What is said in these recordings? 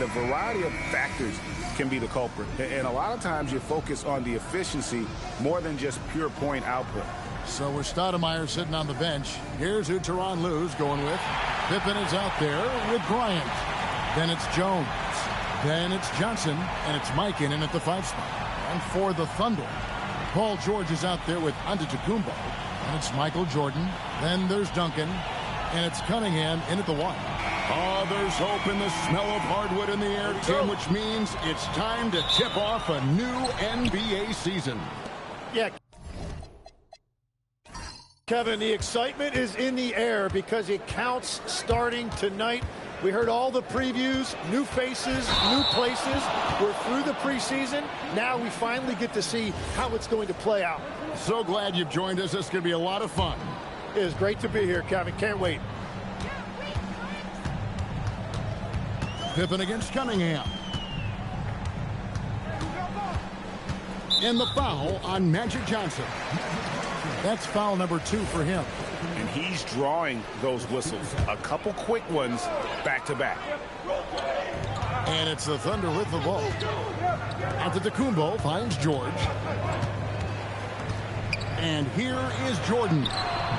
And a variety of factors can be the culprit. And a lot of times you focus on the efficiency more than just pure point output. So with Stoudemire sitting on the bench, here's who Tyronn Lue's going with. Pippen is out there with Bryant. Then it's Jones. Then it's Johnson. And it's Mike in at the 5 spot. And for the Thunder, Paul George is out there with Antetokounmpo. And it's Michael Jordan. Then there's Duncan. And it's Cunningham in at the 1. Oh, there's hope in the smell of hardwood in the air, Tim, which means it's time to tip off a new NBA season. Yeah. Kevin, the excitement is in the air because it counts starting tonight. We heard all the previews, new faces, new places. We're through the preseason. Now we finally get to see how it's going to play out. So glad you've joined us. This is going to be a lot of fun. It is great to be here, Kevin. Can't wait. Pippen against Cunningham. And the foul on Magic Johnson. That's foul number 2 for him. And he's drawing those whistles. A couple quick ones back-to-back. And it's the Thunder with the ball. Antetokounmpo finds George. And here is Jordan.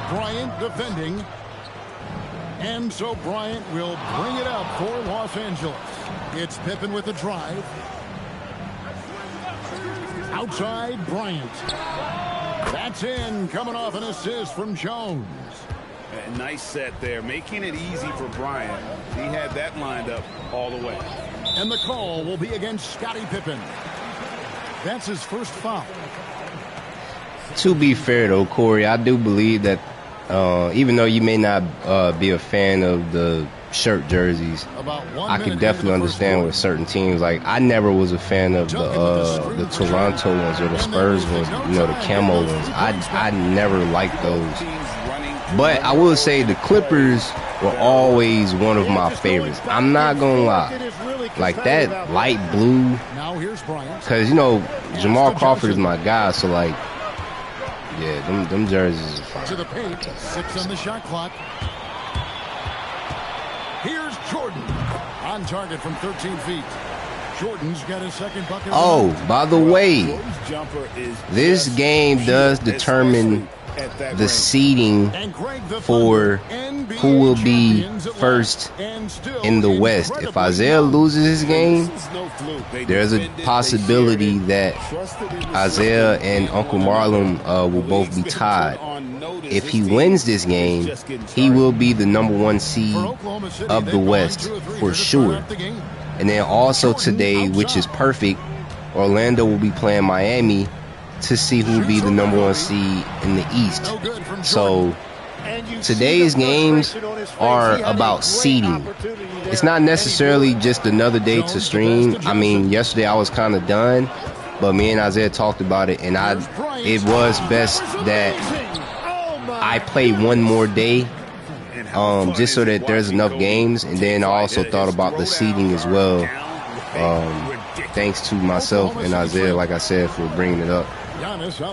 Bryant defending. And so Bryant will bring it up for Los Angeles. It's Pippen with the drive. Outside Bryant. That's in, coming off an assist from Jones. A nice set there, making it easy for Bryant. He had that lined up all the way. And the call will be against Scottie Pippen. That's his first foul. To be fair, though, Corey, I do believe that even though you may not be a fan of the shirt jerseys, I can definitely understand with certain teams. Like, I never was a fan of the Toronto ones or the Spurs ones, you know, the camo ones. I never liked those. But I will say the Clippers were always one of my favorites. I'm not going to lie. Like, that light blue, because, you know, Jamal Crawford is my guy, so, like, yeah, them jerseys are fine. To the paint, 6 on the shot clock. Here's Jordan on target from 13 feet. Jordan's got his second bucket. Oh, by the way, this game does determine the seeding for who will be first in the West. If Isaiah loses his game, there's a possibility that Isaiah and Uncle Marlon will both be tied. If he wins this game, he will be the #1 seed of the West for sure. And then also today, which is perfect, Orlando will be playing Miami to see who will be the #1 seed in the East. So today's games are about seeding. It's not necessarily just another day to stream. I mean, yesterday I was kind of done, but me and Isaiah talked about it, and it was best that I play one more day, just so that there's enough games. And then I also thought about the seeding as well. Thanks to myself and Isaiah, like I said, for bringing it up.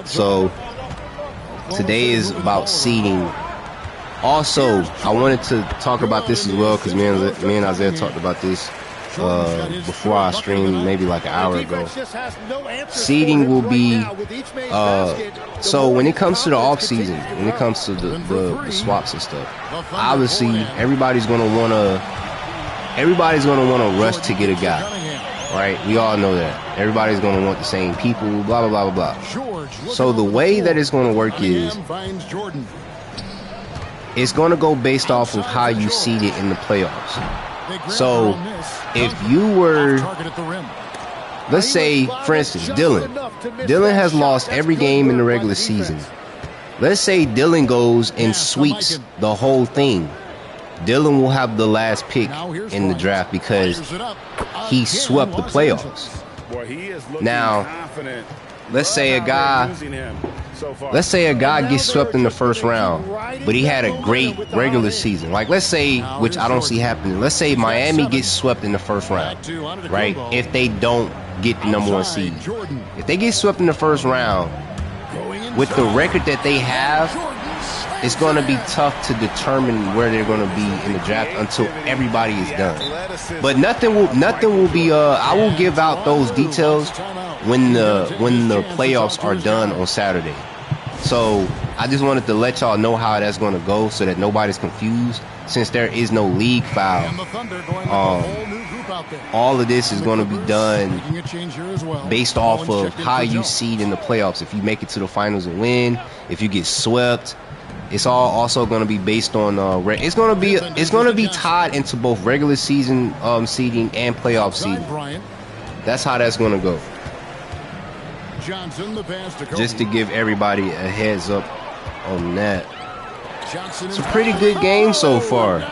So today is about seeding. Also, I wanted to talk about this as well because me and Isaiah talked about this before I streamed, maybe like an hour ago. Seeding will be so when it comes to the off season, when it comes to the swaps and stuff, obviously everybody's gonna wanna rush to get a guy, right? We all know that. Everybody's gonna want the same people, blah blah blah blah blah. So the way that it's gonna work is it's gonna go based off of how you seed it in the playoffs. So if you were, let's say, for instance, Dylan has lost every game in the regular season. Let's say Dylan goes and sweeps the whole thing. Dylan will have the last pick in the draft because he swept the playoffs. Now, let's say a guy gets swept in the first round, but he had a great regular season. Like, let's say, which I don't see happening, let's say Miami gets swept in the first round, right? If they don't get the #1 seed. If they get swept in the first round, with the record that they have, it's going to be tough to determine where they're going to be in the draft until everybody is done. But nothing will be. I will give out those details when the playoffs are done on Saturday. So I just wanted to let y'all know how that's going to go, so that nobody's confused. Since there is no league foul, all of this is going to be done based off of how you seed in the playoffs. If you make it to the finals and win, if you get swept, it's all also going to be based on. It's going to be tied into both regular season seeding and playoff seeding. That's how that's going to go. Just to give everybody a heads up on that. It's a pretty good game so far.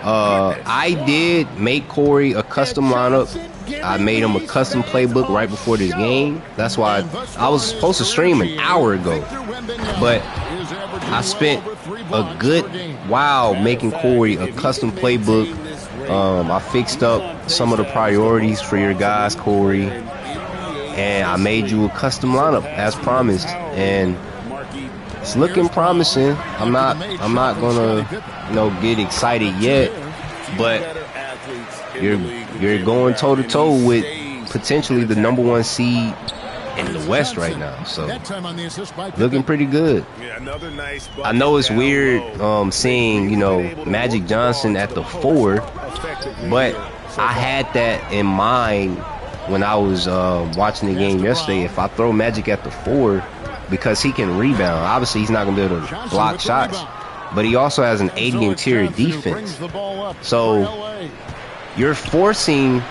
I did make Corey a custom lineup. I made him a custom playbook right before this game. That's why I was supposed to stream an hour ago. But I spent a good while making Corey a custom playbook. I fixed up some of the priorities for your guys, Corey. And I made you a custom lineup as promised. And it's looking promising. I'm not gonna, get excited yet, but you're going toe to toe with potentially the #1 seed in the West right now. So looking pretty good. I know it's weird seeing Magic Johnson at the 4, but I had that in mind when I was watching the game yesterday. If I throw Magic at the 4, because he can rebound. Obviously, he's not going to be able to block shots, but he also has an 80 interior defense. So you're forcing,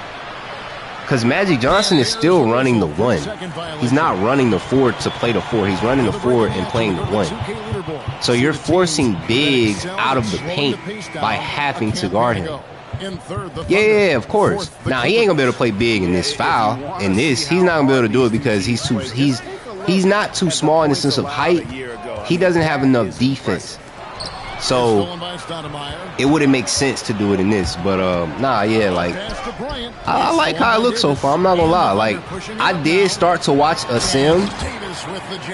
because Magic Johnson is still running the 1. He's not running the 4 to play the 4. He's running the 4 and playing the 1. So you're forcing bigs out of the paint by having to guard him. Yeah, of course. Now, he ain't going to be able to play big in this foul. In this, he's not going to be able to do it because he's not too small in the sense of height. He doesn't have enough defense. So it wouldn't make sense to do it in this. But I like how it looks so far. I'm not gonna lie. Like, I did start to watch a sim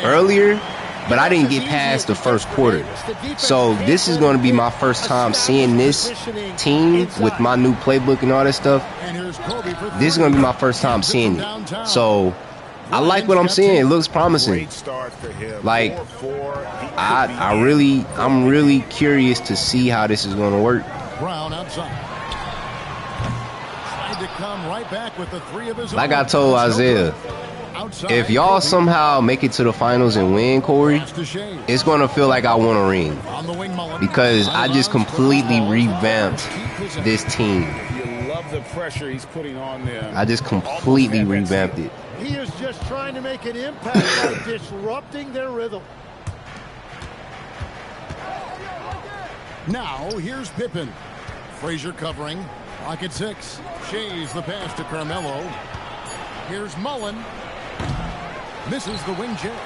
earlier, but I didn't get past the first quarter. So this is going to be my first time seeing this team with my new playbook and all that stuff. This is going to be my first time seeing it. So I like what I'm seeing. It looks promising. Like, I'm really curious to see how this is going to work. Like I told Isaiah, if y'all somehow make it to the finals and win, Corey, it's going to feel like I won a ring, because I just completely revamped this team. The pressure he's putting on them. I just completely revamped it. He is just trying to make an impact by disrupting their rhythm. Now here's Pippen. Frazier covering. Rocket 6. Shays the pass to Carmelo. Here's Mullen. Misses the wing check.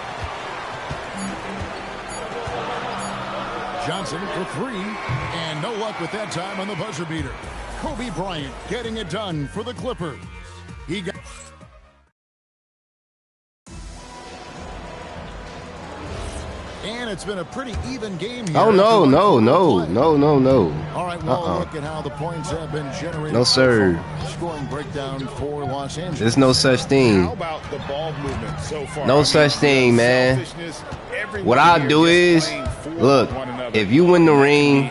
Johnson for 3. And no luck with that time on the buzzer beater. Kobe Bryant getting it done for the Clippers. He got... And it's been a pretty even game here. Oh, no. All right, well, look at how the points have been generated. No, sir. Scoring breakdown for Los Angeles. There's no such thing. How about the ball movement so far? No such thing, man. What I'll do is, look, if you win the ring...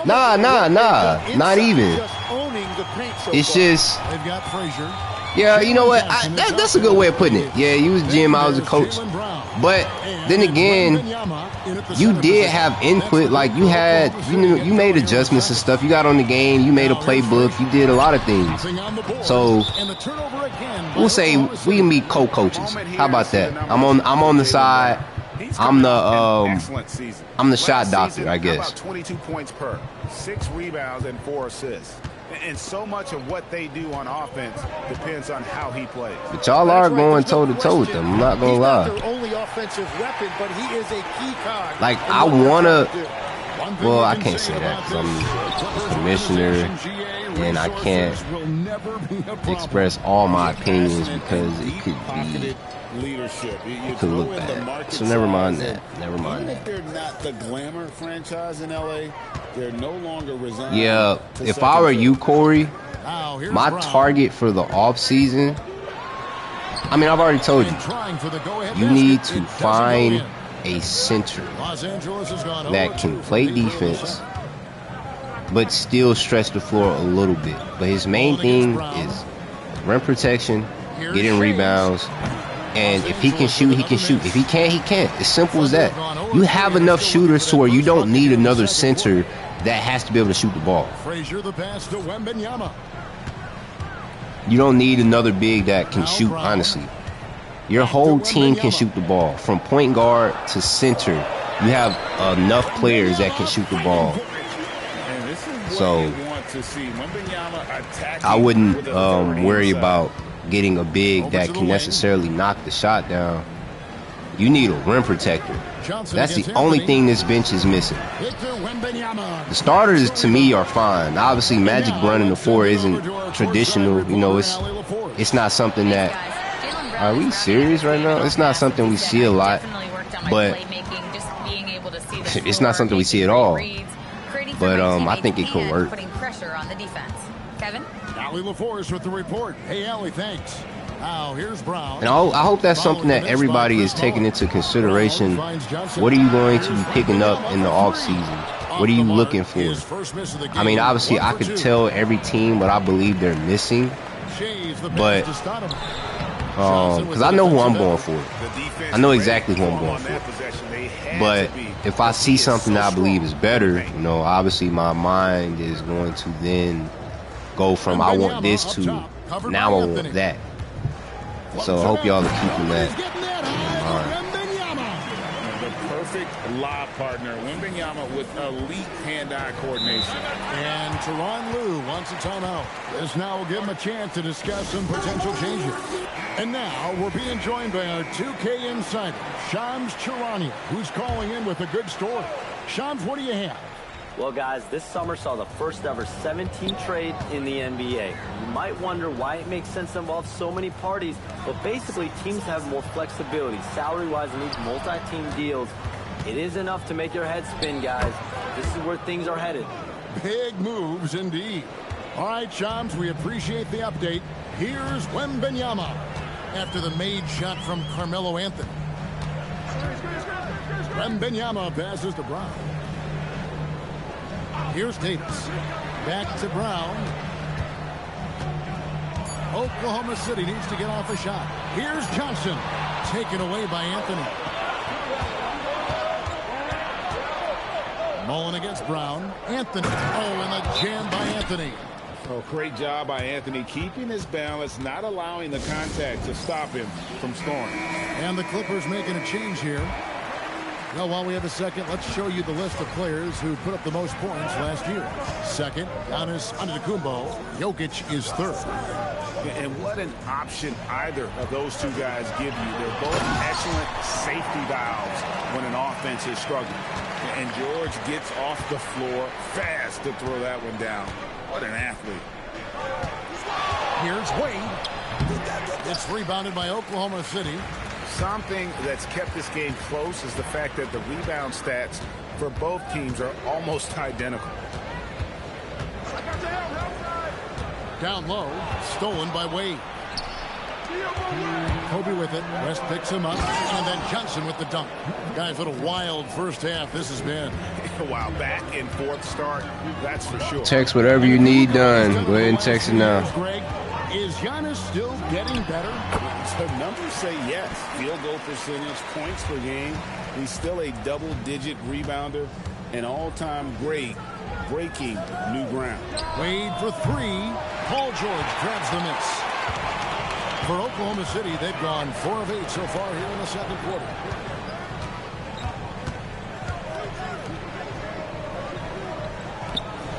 Nah, not even. It's just, yeah, you know what? That's a good way of putting it. Yeah, you was GM, I was a coach. But then again, you did have input. Like, you made adjustments and stuff. You got on the game. You made a playbook. You did a lot of things. So we'll say we can be co-coaches. How about that? I'm on the side. I'm the shot doctor, I guess. About 22 points per, 6 rebounds and 4 assists. And so much of what they do on offense depends on how he plays. But y'all are going toe-to-toe with them. I'm not going to lie. He's not their only offensive weapon, but he is a key cog. Like, I want to... Well, I can't say that because I'm the commissioner. and I can't express all my opinions because it could be. Leadership. It could look bad. So never mind that. Never mind that. If they're not the glamour franchise in LA, they're no longer resigned. Yeah, if I were you, Corey, my target for the offseason, I mean, I've already told you, you need to find a center that can play defense but still stretch the floor a little bit. But his main thing is rim protection, getting rebounds, and if he can shoot, he can shoot. If he can't, he can't. As simple as that. You have enough shooters to where you don't need another center that has to be able to shoot the ball. You don't need another big that can shoot, honestly. Your whole team can shoot the ball. From point guard to center, you have enough players that can shoot the ball. So I wouldn't worry about getting a big that can necessarily knock the shot down. You need a rim protector. That's the only thing this bench is missing. The starters, to me, are fine. Obviously, Magic running the four isn't traditional. You know, it's not something that... Are we serious right now? It's not something we see a lot, but it's not something we see at all. But I think it could work. Kevin? Allie LaForce with the report. Hey, Allie, thanks. Now, here's Brown. And I hope that's something that everybody is taking into consideration. What are you going to be picking up in the offseason? What are you looking for? I mean, obviously, I could tell every team what I believe they're missing. But, because I know who I'm going for. I know exactly who I'm going for. But if I see something that I believe is better, you know, obviously my mind is going to then go from I want this to now I want that. So I hope y'all are keeping that in mind. The perfect lob partner, Wembanyama, with elite hand-eye coordination. And Tyronn Lue wants a timeout. This now will give him a chance to discuss some potential changes. And now we're being joined by our 2K insider, Shams Charania, who's calling in with a good story. Shams, what do you have? Well, guys, this summer saw the first ever 17 trade in the NBA. You might wonder why it makes sense to involve so many parties, but basically teams have more flexibility salary-wise in these multi-team deals. It is enough to make your head spin, guys. This is where things are headed. Big moves indeed. All right, Shams, we appreciate the update. Here's Wembanyama after the made shot from Carmelo Anthony. Wembanyama passes to Brown. Here's Davis. Back to Brown. Oklahoma City needs to get off a shot. Here's Johnson. Taken away by Anthony. Mullen against Brown. Anthony. Oh, and the jam by Anthony. Oh, great job by Anthony keeping his balance, not allowing the contact to stop him from scoring. And the Clippers making a change here. Well, while we have a second, let's show you the list of players who put up the most points last year. Second, Giannis Antetokounmpo. Jokic is third. And what an option either of those two guys give you. They're both excellent safety valves when an offense is struggling. And George gets off the floor fast to throw that one down. What an athlete. Here's Wade. It's rebounded by Oklahoma City. Something that's kept this game close is the fact that the rebound stats for both teams are almost identical. Down low, stolen by Wade. Kobe with it. West picks him up. And then Johnson with the dunk. Guys, what a wild first half this has been. Wow, back and forth start, that's for sure. Text whatever you need done. Go ahead and text it now. Greg, is Giannis still getting better? The numbers say yes. Field goal percentage, points per game. He's still a double-digit rebounder, an all-time great, breaking new ground. Wade for three. Paul George grabs the miss. For Oklahoma City, they've gone 4 of 8 so far here in the second quarter.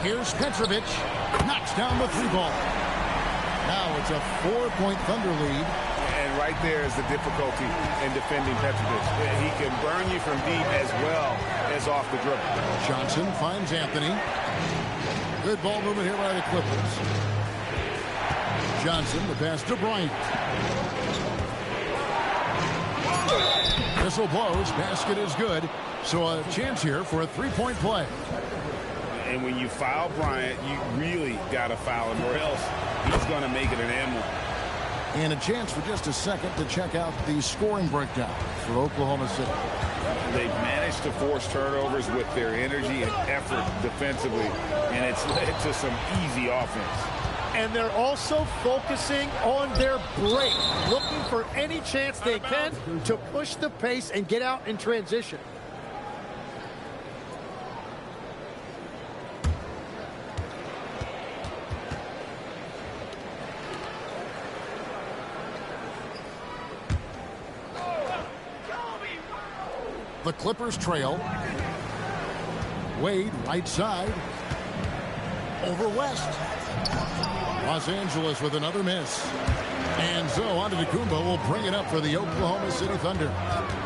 Here's Petrovic. Knocks down the 3-ball. Now it's a 4-point Thunder lead. And right there is the difficulty in defending Petrovic. He can burn you from deep as well as off the dribble. Johnson finds Anthony. Good ball movement here by the Clippers. Johnson, the pass to Bryant. Whistle blows. Basket is good. So a chance here for a three-point play. And when you foul Bryant, you really got to foul him, or else he's going to make it an and one. And a chance for just a second to check out the scoring breakdown for Oklahoma City. They've managed to force turnovers with their energy and effort defensively, and it's led to some easy offense. And they're also focusing on their break, looking for any chance they can to push the pace and get out in transition. The Clippers trail. Wade, right side. Over West. Los Angeles with another miss. And so Antetokounmpo will bring it up for the Oklahoma City Thunder.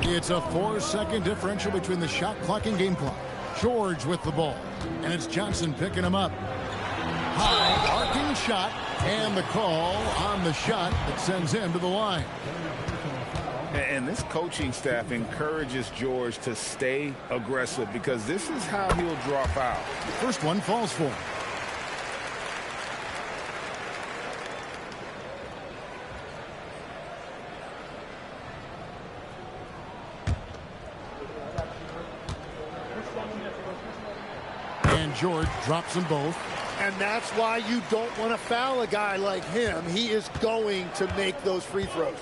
It's a 4-second differential between the shot clock and game clock. George with the ball. And it's Johnson picking him up. High, arcing shot. And the call on the shot that sends him to the line. And this coaching staff encourages George to stay aggressive because this is how he'll draw foul. First one falls for him. And George drops them both. And that's why you don't want to foul a guy like him. He is going to make those free throws.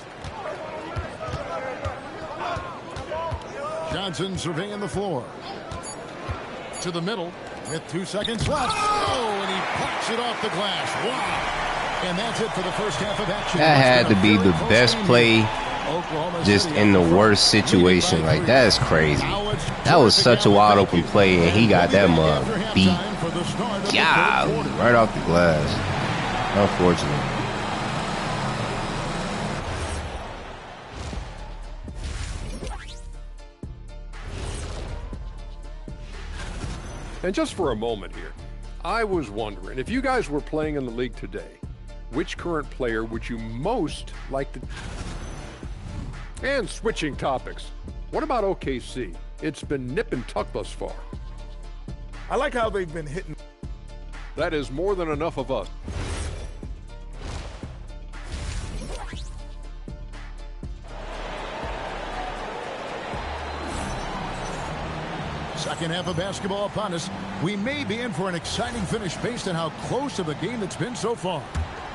Johnson surveying the floor. To the middle with 2 seconds left. Oh, and he pops it off the glass. Wow. And that's it for the first half of action. That had to be the best play just in the worst situation. Like, that is crazy. That was such a wide open play, and he got that mug beat. Yeah, right off the glass. Unfortunately. And just for a moment here, I was wondering, if you guys were playing in the league today, which current player would you most like to... And switching topics, what about OKC? It's been nip and tuck thus far. I like how they've been hitting. That is more than enough of us. Second half of basketball upon us. We may be in for an exciting finish based on how close of a game it's been so far.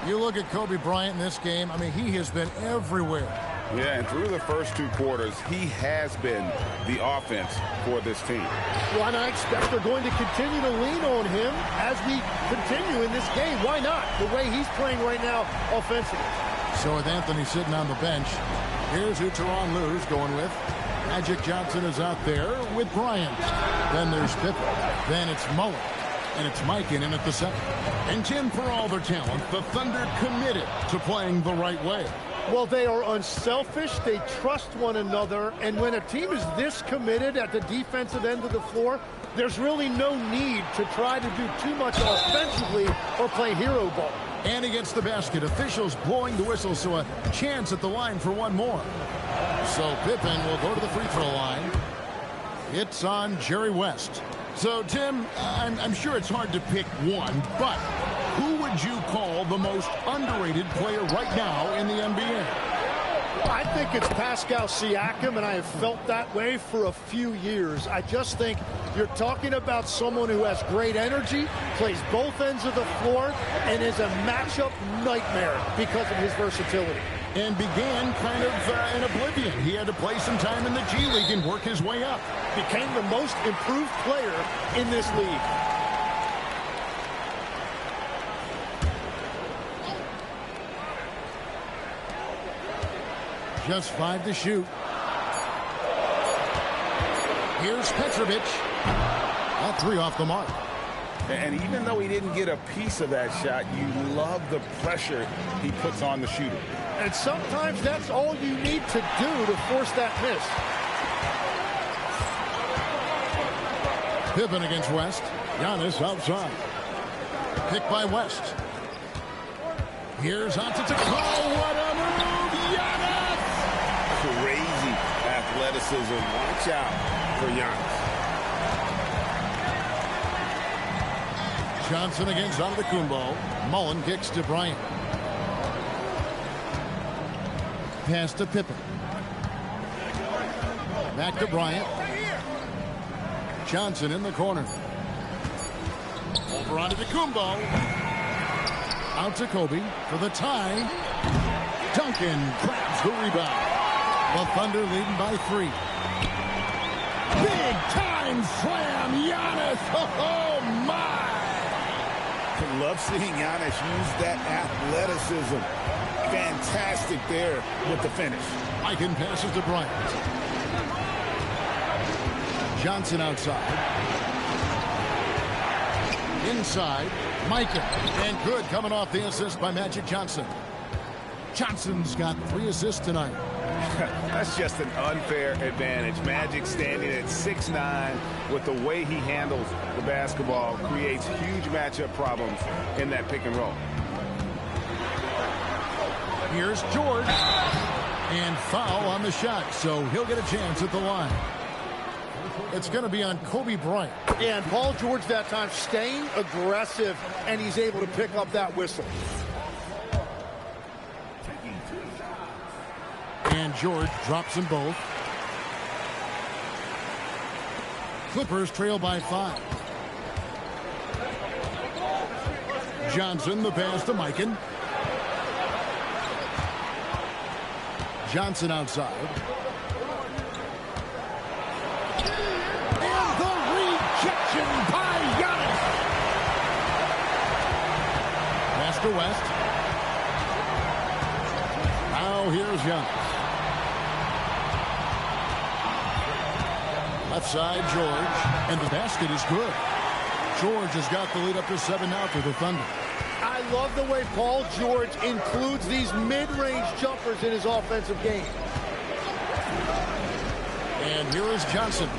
You look at Kobe Bryant in this game, I mean, he has been everywhere. Yeah, and through the first 2 quarters, he has been the offense for this team. Well, and I expect they're going to continue to lean on him as we continue in this game. Why not? The way he's playing right now offensively. So with Anthony sitting on the bench, here's who Tyronn Lue's going with. Magic Johnson is out there with Bryant. Then there's Pippen. Then it's Mullen. And it's Mikan in at the second. And Tim, for all their talent, the Thunder committed to playing the right way. Well, they are unselfish. They trust one another. And when a team is this committed at the defensive end of the floor, there's really no need to try to do too much offensively or play hero ball. And against the basket, officials blowing the whistle, so a chance at the line for one more. So Pippen will go to the free throw line. It's on Jerry West. So, Tim, I'm sure it's hard to pick one, but who would you call the most underrated player right now in the NBA? I think it's Pascal Siakam, and I have felt that way for a few years. I just think you're talking about someone who has great energy, plays both ends of the floor, and is a matchup nightmare because of his versatility. And began kind of in oblivion. He had to play some time in the G League and work his way up. Became the most improved player in this league. Just 5 to shoot. Here's Petrovic. All 3 off the mark. And even though he didn't get a piece of that shot, you love the pressure he puts on the shooter. And sometimes that's all you need to do to force that miss. Pippen against West. Giannis outside. Pick by West. Here's Antetokounmpo. Oh, what a move! Giannis! Crazy athleticism. Watch out for Giannis. Johnson against Antetokounmpo. Mullen kicks to Bryant. Pass to Pippen. Back to Bryant. Johnson in the corner. Over onto Antetokounmpo. Out to Kobe for the tie. Duncan grabs the rebound. The Thunder leading by 3. Big time slam, Giannis. Oh my! Love seeing Giannis use that athleticism. Fantastic there with the finish. Mikan passes to Bryant. Johnson outside. Inside, Mikan. And good coming off the assist by Magic Johnson. Johnson's got 3 assists tonight. That's just an unfair advantage. Magic standing at 6'9", with the way he handles the basketball, creates huge matchup problems in that pick and roll. Here's George. And foul on the shot, so he'll get a chance at the line. It's going to be on Kobe Bryant. Yeah, and Paul George that time staying aggressive, and he's able to pick up that whistle. And George drops them both. Clippers trail by 5. Johnson, the pass to Mikan. Johnson outside. And the rejection by Giannis. Pass to West. Now here's Giannis. Left side, George. And the basket is good. George has got the lead up to 7 now for the Thunder. I love the way Paul George includes these mid-range jumpers in his offensive game. And here is Johnson.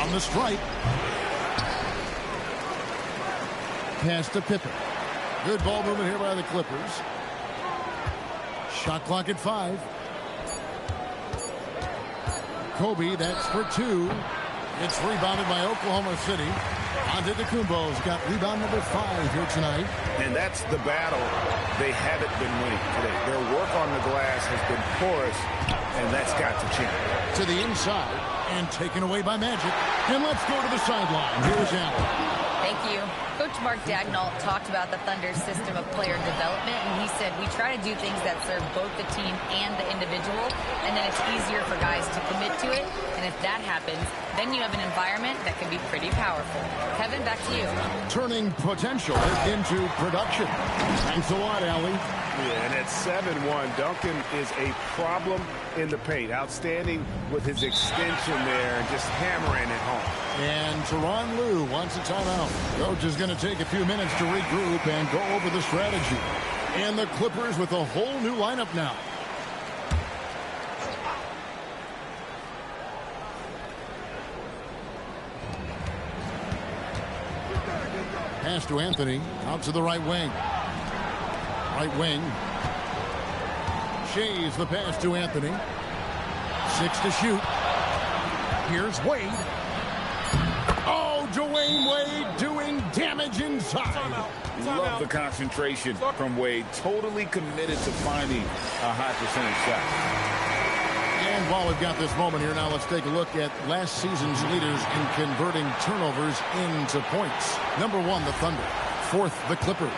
On the strike. Pass to Pippen. Good ball movement here by the Clippers. Shot clock at 5. Kobe, that's for 2. It's rebounded by Oklahoma City. Antetokounmpo's got rebound number 5 here tonight. And that's the battle they haven't been winning today. Their work on the glass has been porous, and that's got to change. To the inside, and taken away by Magic. And let's go to the sideline. Here's Allen. Thank you. Coach Mark Daigneault talked about the Thunder's system of player development, and he said, we try to do things that serve both the team and the individual, and then it's easier for guys to commit to it. And if that happens, then you have an environment that can be pretty powerful. Kevin, back to you. Turning potential into production. Thanks a lot, Allie. Yeah, and at 7-1, Duncan is a problem in the paint. Outstanding with his extension there and just hammering it home. And Tyronn Lue wants a timeout. Coach is going to take a few minutes to regroup and go over the strategy. And the Clippers with a whole new lineup now. Pass to Anthony. Out to the right wing. Right wing. Shays the pass to Anthony. 6 to shoot. Here's Wade. Oh, Dwayne Wade doing damage inside. Love the concentration from Wade. Totally committed to finding a high percentage shot. And while we've got this moment here now, let's take a look at last season's leaders in converting turnovers into points. Number 1, the Thunder. 4th, the Clippers.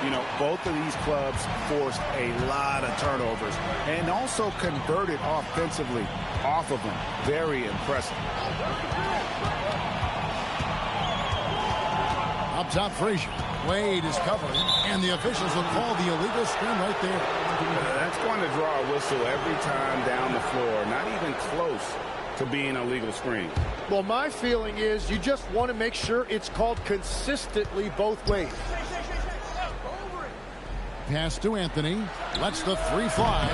You know, both of these clubs forced a lot of turnovers and also converted offensively off of them. Very impressive. Up top, Frazier. Wade is covering, and the officials will call the illegal screen right there. That's going to draw a whistle every time down the floor. Not even close to being a legal screen. Well, my feeling is you just want to make sure it's called consistently both ways. Pass to Anthony. Lets the 3 fly.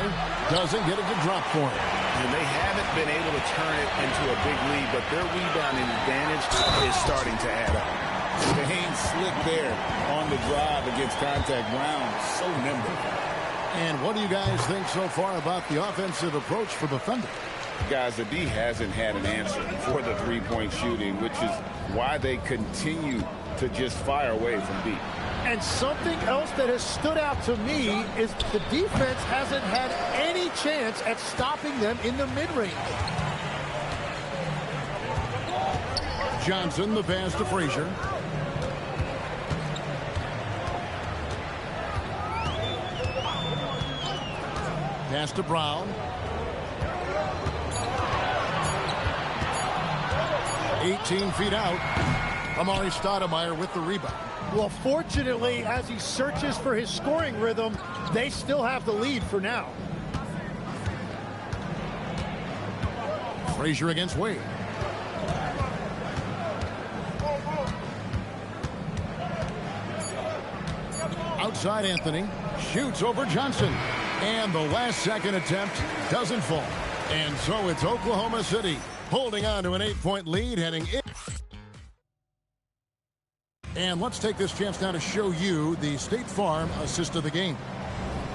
Doesn't get it to drop for him. And they haven't been able to turn it into a big lead, but their rebounding advantage is starting to add up. Staying slick there on the drive against contact. Brown, so nimble. And what do you guys think so far about the offensive approach for the Thunder? Guys, the D hasn't had an answer for the three-point shooting, which is why they continue to just fire away from deep. And something else that has stood out to me is the defense hasn't had any chance at stopping them in the mid-range. Johnson, the pass to Frazier. Pass to Brown. 18 feet out. Amari Stoudemire with the rebound. Well, fortunately, as he searches for his scoring rhythm, they still have the lead for now. Frazier against Wade. Outside Anthony. Shoots over Johnson. And the last second attempt doesn't fall. And so it's Oklahoma City holding on to an 8-point lead heading in. And let's take this chance now to show you the State Farm assist of the game.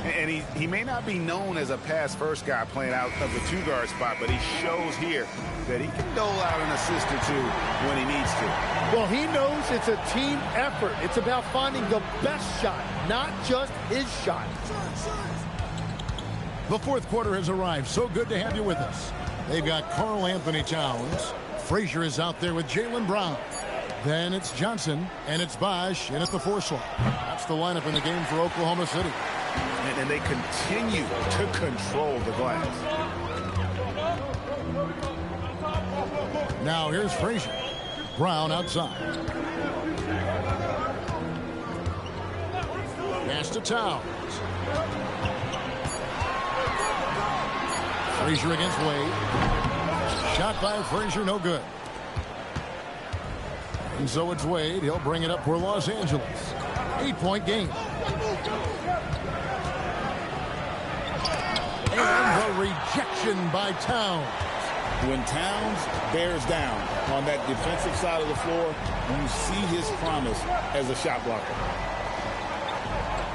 And he may not be known as a pass-first guy playing out of the two-guard spot, but he shows here that he can dole out an assist or two when he needs to. Well, he knows it's a team effort. It's about finding the best shot, not just his shot. The fourth quarter has arrived. So good to have you with us. They've got Karl Anthony Towns. Frazier is out there with Jaylen Brown. Then it's Johnson, and it's Bosch in at the 4 slot. That's the lineup in the game for Oklahoma City. And they continue to control the glass. Now here's Frazier. Brown outside. Pass to Towns. Frazier against Wade. Shot by Frazier, no good. And so it's Wade. He'll bring it up for Los Angeles. 8-point game. And the rejection by Towns. When Towns bears down on that defensive side of the floor, you see his promise as a shot blocker.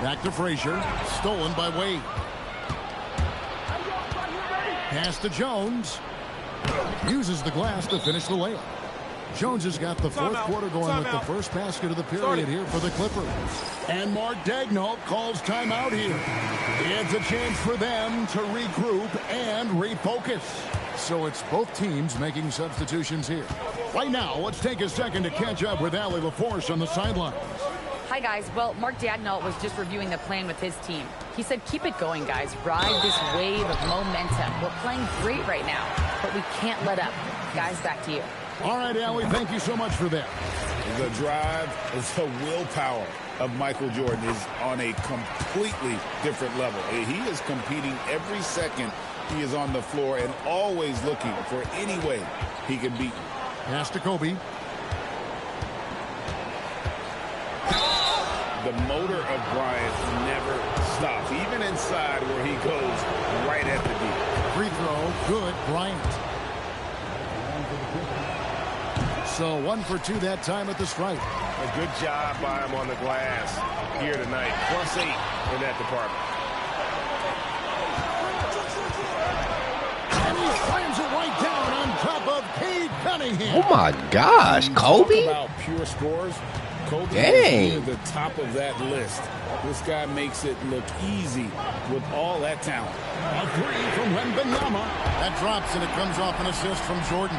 Back to Frazier. Stolen by Wade. Pass to Jones. Uses the glass to finish the layup. Jones has got the fourth quarter going with the first basket of the period here for the Clippers. And Mark Daigneault calls timeout here. It's a chance for them to regroup and refocus. So it's both teams making substitutions here. Right now, let's take a second to catch up with Allie LaForce on the sidelines. Hi, guys. Well, Mark Daigneault was just reviewing the plan with his team. He said, keep it going, guys. Ride this wave of momentum. We're playing great right now, but we can't let up. Guys, back to you. All right, Allie, thank you so much for that. The drive, the willpower of Michael Jordan is on a completely different level. He is competing every second he is on the floor and always looking for any way he can beat you. Pass to Kobe. The motor of Bryant never stops, even inside where he goes right at the deep. Free throw, good, Bryant. So 1 for 2 that time at the stripe. A good job by him on the glass here tonight. +8 in that department. And he slams it right down on top of Cade Cunningham. Oh my gosh, Kobe? Talk about pure scores. Kobe Dang. is near the top of that list. This guy makes it look easy with all that talent. A three from Wembanyama. That drops and it comes off an assist from Jordan.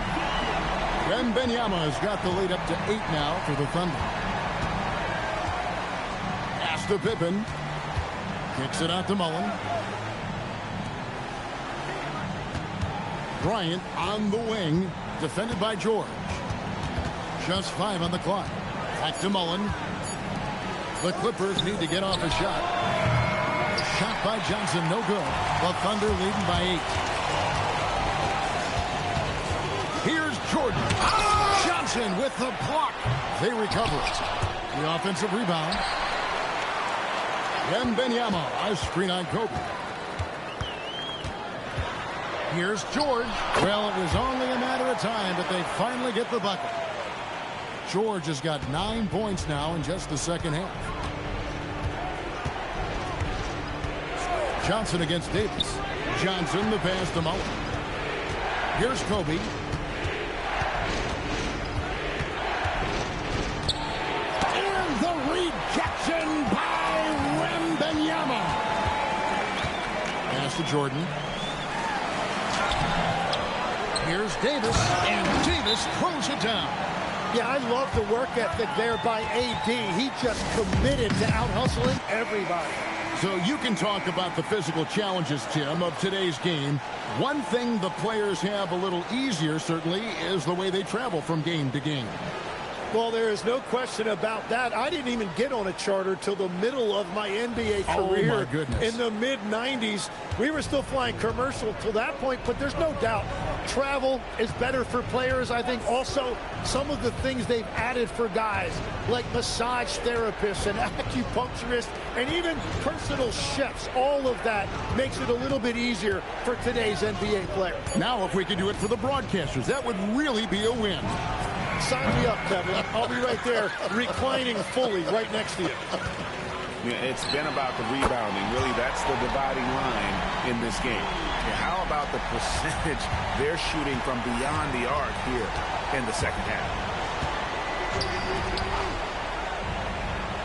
Wembanyama has got the lead up to 8 now for the Thunder. Pass to Pippen. Kicks it out to Mullen. Bryant on the wing. Defended by George. Just 5 on the clock. Back to Mullen. The Clippers need to get off a shot. Shot by Johnson, no good. The Thunder leading by 8. Here's Jordan. Johnson with the block. They recover it. The offensive rebound. Wembanyama, a screen on Kobe. Here's George. Well, it was only a matter of time, but they finally get the bucket. George has got 9 points now in just the second half. Johnson against Davis. Johnson, the pass to Mullen. Here's Kobe. And the rejection by Wembanyama. Pass to Jordan. Here's Davis, and Davis throws it down. Yeah, I love the work ethic there by AD. He just committed to out-hustling everybody. So you can talk about the physical challenges, Tim, of today's game. One thing the players have a little easier, certainly, is the way they travel from game to game. Well, there is no question about that. I didn't even get on a charter till the middle of my NBA career. Oh, my goodness. In the mid-90s. We were still flying commercial till that point, but there's no doubt travel is better for players. I think also some of the things they've added for guys, like massage therapists and acupuncturists and even personal chefs, all of that makes it a little bit easier for today's NBA players. Now, if we could do it for the broadcasters, that would really be a win. Sign me up, Kevin. I'll be right there reclining fully right next to you. Yeah, it's been about the rebounding. Really, that's the dividing line in this game. Yeah, how about the percentage they're shooting from beyond the arc here in the second half?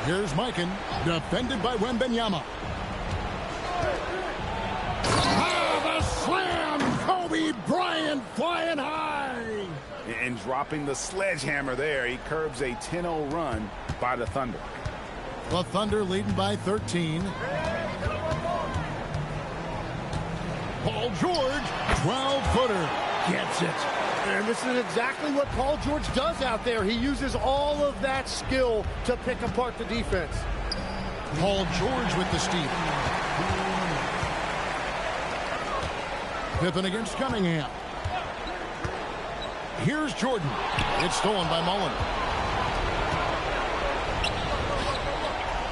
Here's Mikan, defended by Wembanyama. The slam! Kobe Bryant flying high! And dropping the sledgehammer there, he curbs a 10-0 run by the Thunder. The Thunder leading by 13. Paul George, 12-footer, gets it. And this is exactly what Paul George does out there. He uses all of that skill to pick apart the defense. Paul George with the steal. Pippen against Cunningham. Here's Jordan. It's stolen by Mullen.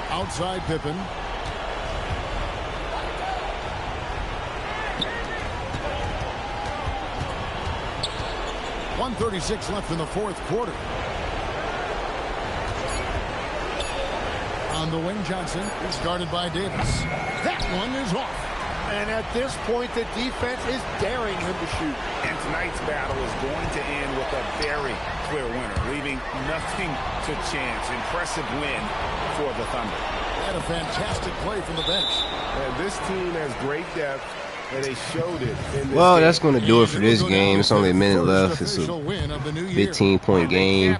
Outside Pippen. .136 left in the fourth quarter. On the wing, Johnson is guarded by Davis. That one is off. And at this point, the defense is daring him to shoot. And tonight's battle is going to end with a very clear winner, leaving nothing to chance. Impressive win for the Thunder. Had a fantastic play from the bench. This team has great depth, and they showed it in this Well, game. that's going to do it for this game. It's only a minute left. It's a 15-point game.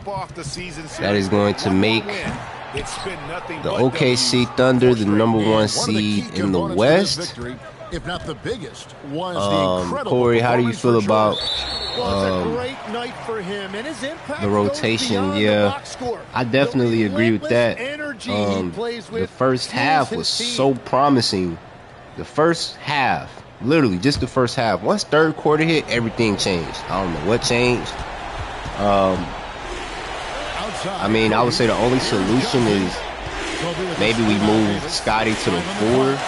That is going to make the OKC Thunder the #1 seed in the West. If not the biggest, was the incredible Corey, how do you feel about well, it's a great night for him, and his impact the rotation? Yeah, I definitely agree with that. The first half was so promising. The first half, literally just the first half. Once third quarter hit, everything changed. I don't know what changed. I mean, I would say the only solution is maybe we move Scotty to the 4.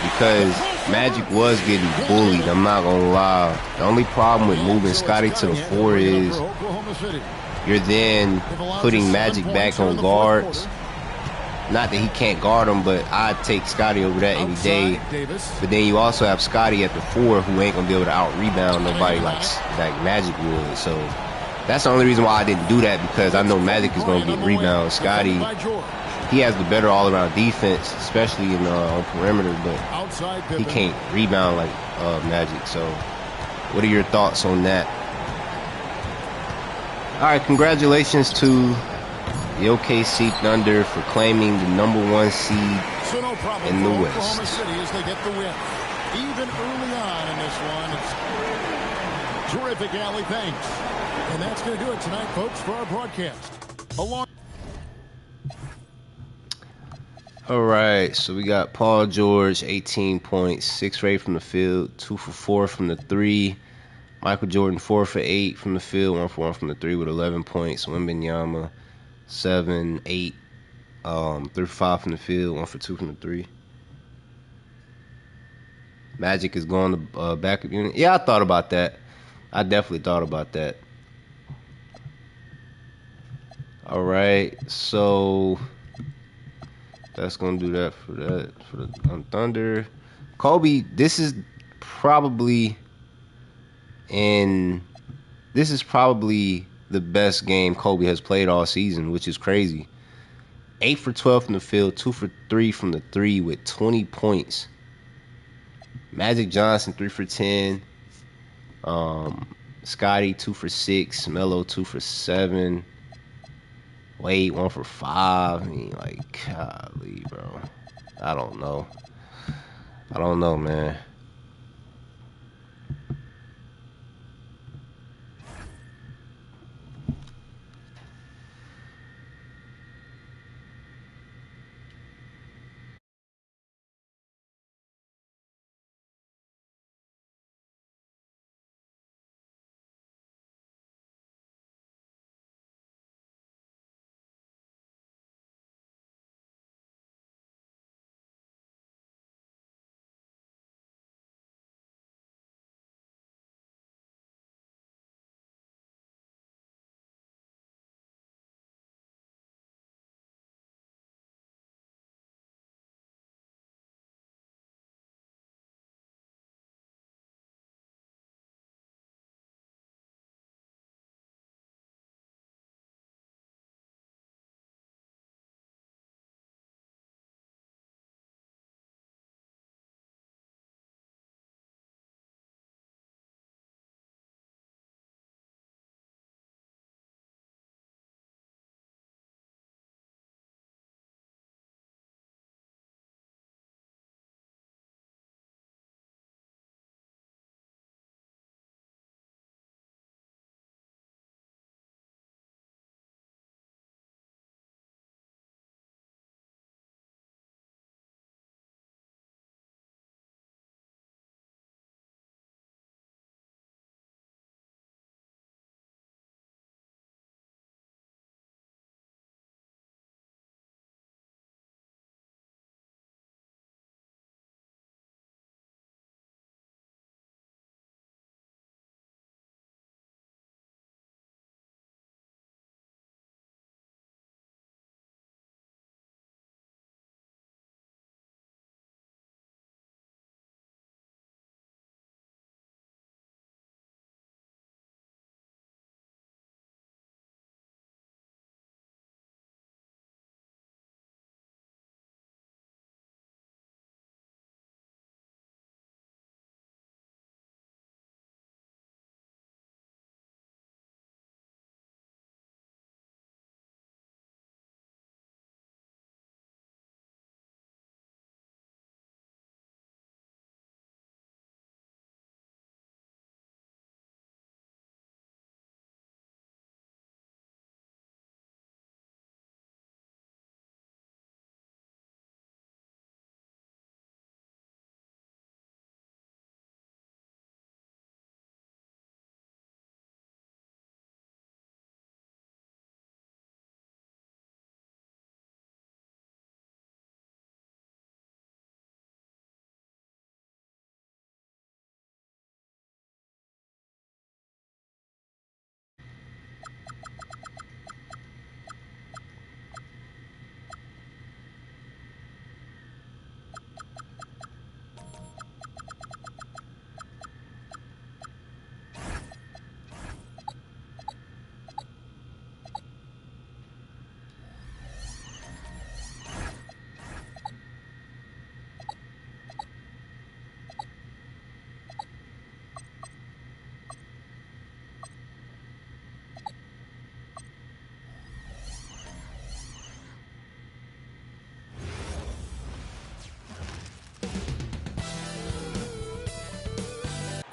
Because Magic was getting bullied, I'm not going to lie. The only problem with moving Scotty to the 4 is you're then putting Magic back on guards. Not that he can't guard him, but I'd take Scotty over that any day. But then you also have Scotty at the 4 who ain't going to be able to out-rebound nobody like Magic would. So that's the only reason why I didn't do that, because I know Magic is going to get rebounds. Scotty, he has the better all-around defense, especially on perimeter, but he can't rebound like Magic. So what are your thoughts on that? All right, congratulations to the OKC Thunder for claiming the #1 seed in the West. As they get the win. Even early on in this one, it's terrific, Allie. Thanks. And that's going to do it tonight, folks, for our broadcast. All right, so we got Paul George, 18 points, 6 for 8 from the field, 2 for 4 from the 3. Michael Jordan, 4 for 8 from the field, 1 for 1 from the 3 with 11 points. Wembanyama, 7, 8, 3 for 5 from the field, 1 for 2 from the 3. Magic is going to backup unit. Yeah, I thought about that. I definitely thought about that. All right, so that's gonna do that for the Thunder. Kobe, this is probably the best game Kobe has played all season, which is crazy. 8 for 12 from the field, 2 for 3 from the three with 20 points. Magic Johnson 3 for 10. Scotty 2 for 6. Melo 2 for 7. Wade 1 for 5. I mean, like, golly, bro. I don't know, man.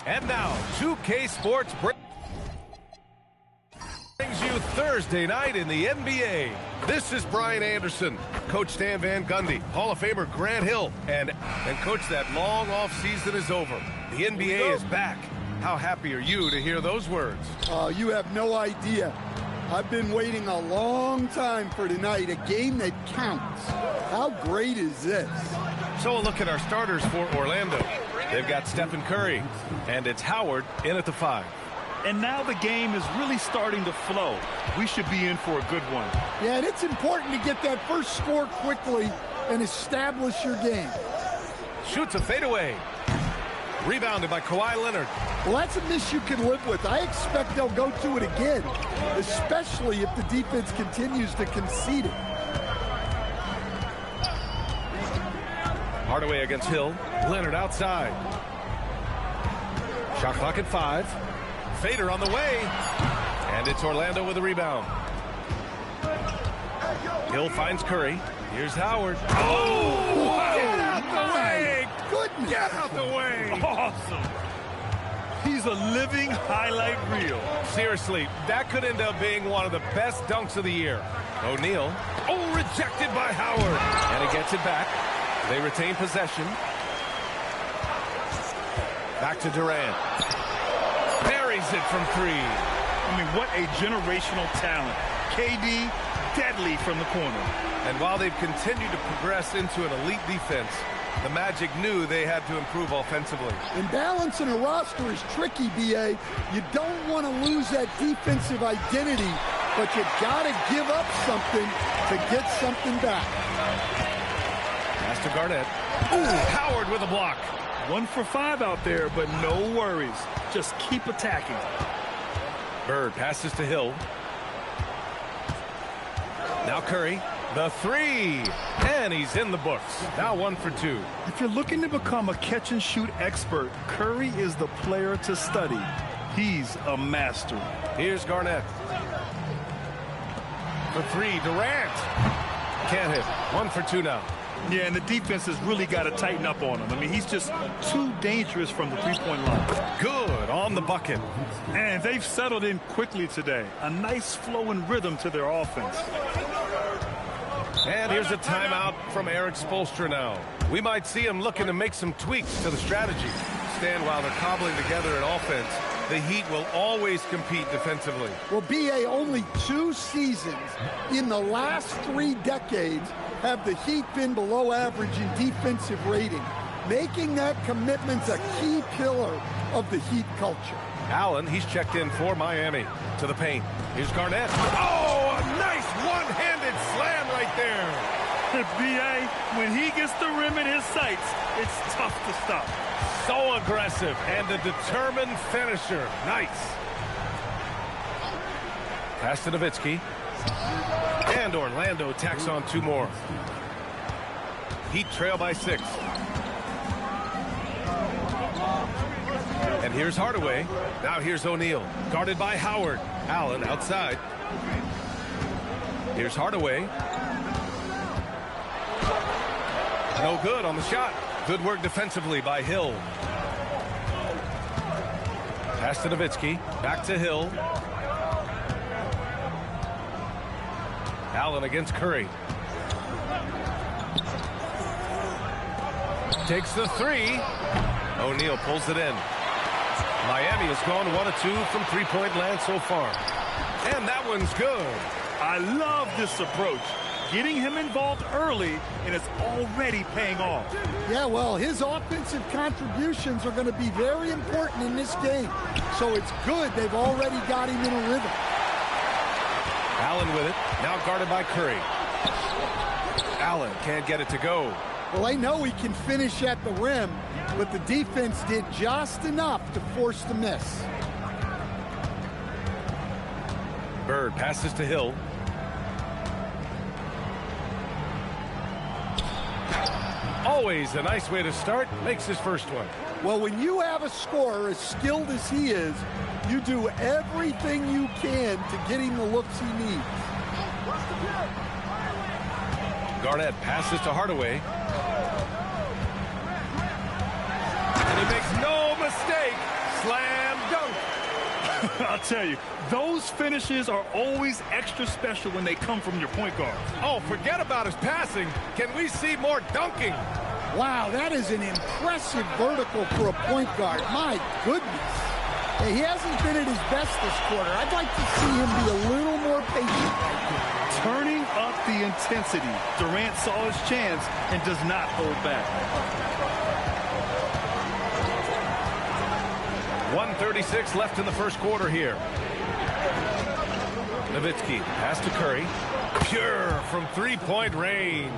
And now, 2K Sports brings you Thursday night in the NBA. This is Brian Anderson, Coach Stan Van Gundy, Hall of Famer Grant Hill, and Coach, that long offseason is over. The NBA is back. How happy are you to hear those words? You have no idea. I've been waiting a long time for tonight, a game that counts. How great is this? So a look at our starters for Orlando. They've got Stephen Curry, and it's Howard in at the 5. And now the game is really starting to flow. We should be in for a good one. Yeah, and it's important to get that first score quickly and establish your game. Shoots a fadeaway. Rebounded by Kawhi Leonard. Well, that's a miss you can live with. I expect they'll go to it again, especially if the defense continues to concede it. Hardaway against Hill. Leonard outside. Shot clock at 5. Fader on the way. And it's Orlando with a rebound. Hill finds Curry. Here's Howard. Oh! Get out the way! Goodness! Get out the way! Awesome! He's a living highlight reel. Seriously, that could end up being one of the best dunks of the year. O'Neal. Oh, rejected by Howard. And he gets it back. They retain possession. Back to Durant. Buries it from 3. I mean, what a generational talent. KD, deadly from the corner. And while they've continued to progress into an elite defense, the Magic knew they had to improve offensively. And balancing a roster is tricky, B.A. You don't want to lose that defensive identity, but you got to give up something to get something back. Pass to Garnett. Ooh, Howard with a block. 1 for 5 out there, but no worries. Just keep attacking. Bird passes to Hill. Now Curry. The 3. And he's in the books. Now 1 for 2. If you're looking to become a catch-and-shoot expert, Curry is the player to study. He's a master. Here's Garnett. For 3, Durant. Can't hit. 1 for 2 now. Yeah, and the defense has really got to tighten up on him. I mean, he's just too dangerous from the three-point line. Good on the bucket. And they've settled in quickly today. A nice flowing rhythm to their offense. And here's a timeout from Eric Spoelstra now. We might see him looking to make some tweaks to the strategy. Stan, while they're cobbling together an offense, the Heat will always compete defensively. Well, B.A., only 2 seasons in the last 3 decades have the Heat been below average in defensive rating. Making that commitment's a key pillar of the Heat culture. Allen, he's checked in for Miami. To the paint. Here's Garnett. Oh, a nice one-handed slam right there. B.A., when he gets the rim in his sights, it's tough to stop. So aggressive and a determined finisher. Nice. Pass to Nowitzki. And Orlando tacks on 2 more. Heat trail by 6. And here's Hardaway. Now here's O'Neal. Guarded by Howard. Allen outside. Here's Hardaway. No good on the shot. Good work defensively by Hill. Pass to Nowitzki. Back to Hill. Allen against Curry. Takes the 3. O'Neal pulls it in. Miami has gone 1 of 2 from three-point land so far. And that one's good. I love this approach. Getting him involved early, and it's already paying off. Yeah, well, his offensive contributions are going to be very important in this game. So it's good they've already got him in a rhythm. Allen with it. Now guarded by Curry. Allen can't get it to go. Well, I know he can finish at the rim, but the defense did just enough to force the miss. Bird passes to Hill. Always a nice way to start. Makes his first one. Well, when you have a scorer as skilled as he is, you do everything you can to get him the looks he needs. Garnett passes to Hardaway. And he makes no mistake. Slam dunk. I'll tell you, those finishes are always extra special when they come from your point guard. Oh, forget about his passing. Can we see more dunking? Wow, that is an impressive vertical for a point guard. My goodness. Hey, he hasn't been at his best this quarter. I'd like to see him be a little more patient right here. Turning up the intensity. Durant saw his chance and does not hold back. 1:36 left in the first quarter here. Nowitzki pass to Curry. Pure from three-point range.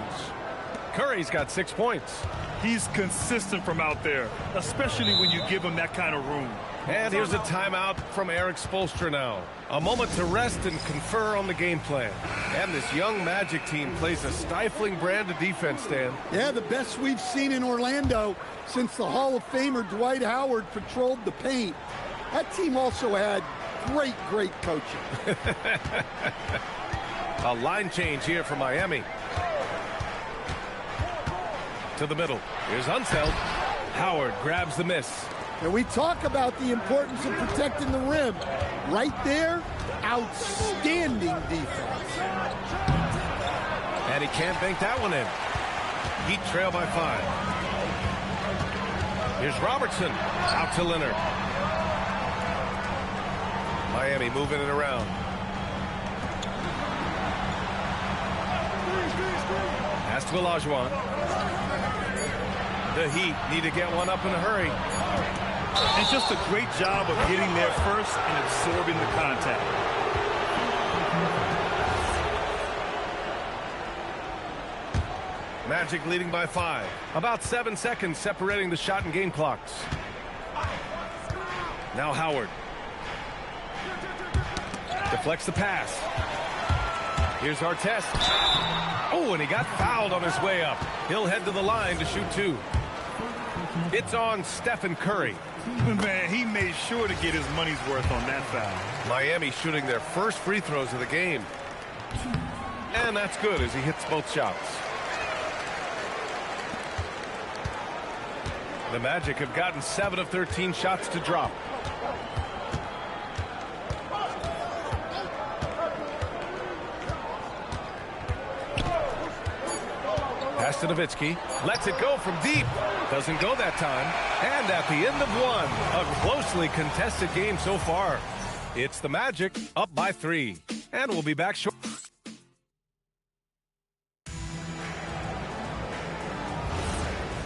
Curry's got 6 points. He's consistent from out there, especially when you give him that kind of room. And here's a timeout from Eric Spoelstra now. A moment to rest and confer on the game plan. And this young Magic team plays a stifling brand of defense, Dan. Yeah, the best we've seen in Orlando since the Hall of Famer Dwight Howard patrolled the paint. That team also had great coaching. A line change here for Miami. To the middle. Here's Unseld. Howard grabs the miss. And we talk about the importance of protecting the rim. Right there, outstanding defense. And he can't bank that one in. Heat trail by 5. Here's Robertson. Out to Leonard. Miami moving it around. Pass to Olajuwon. The Heat need to get one up in a hurry. And just a great job of getting there first and absorbing the contact. Magic leading by 5. About 7 seconds separating the shot and game clocks. Now Howard. Deflects the pass. Here's Artest. Oh, and he got fouled on his way up. He'll head to the line to shoot 2. It's on Stephen Curry. Man, he made sure to get his money's worth on that foul. Miami shooting their first free throws of the game. And that's good as he hits both shots. The Magic have gotten 7 of 13 shots to drop. Pass to Nowitzki. Lets it go from deep. Doesn't go that time. And at the end of one, a closely contested game so far. It's the Magic up by 3. And we'll be back short.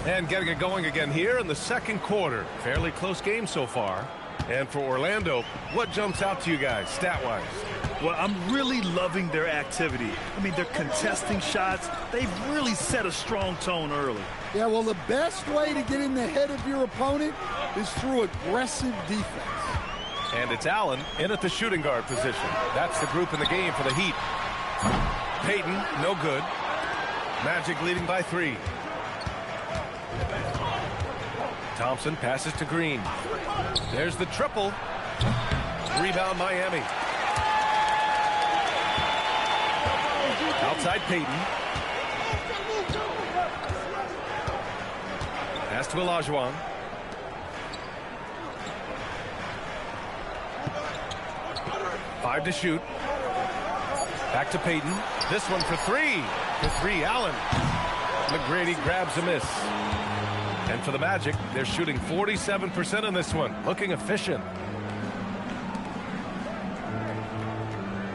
And getting it going again here in the second quarter. Fairly close game so far. And for Orlando, what jumps out to you guys stat-wise? Well, I'm really loving their activity. I mean, they're contesting shots. They've really set a strong tone early. Yeah, well, the best way to get in the head of your opponent is through aggressive defense. And it's Allen in at the shooting guard position. That's the group in the game for the Heat. Payton, no good. Magic leading by 3. Thompson passes to Green. There's the triple. Rebound Miami. Outside Payton. Pass to Olajuwon. Five to shoot. Back to Payton. This one for 3. For 3, Allen. McGrady grabs a miss. And for the Magic, they're shooting 47% in this one. Looking efficient.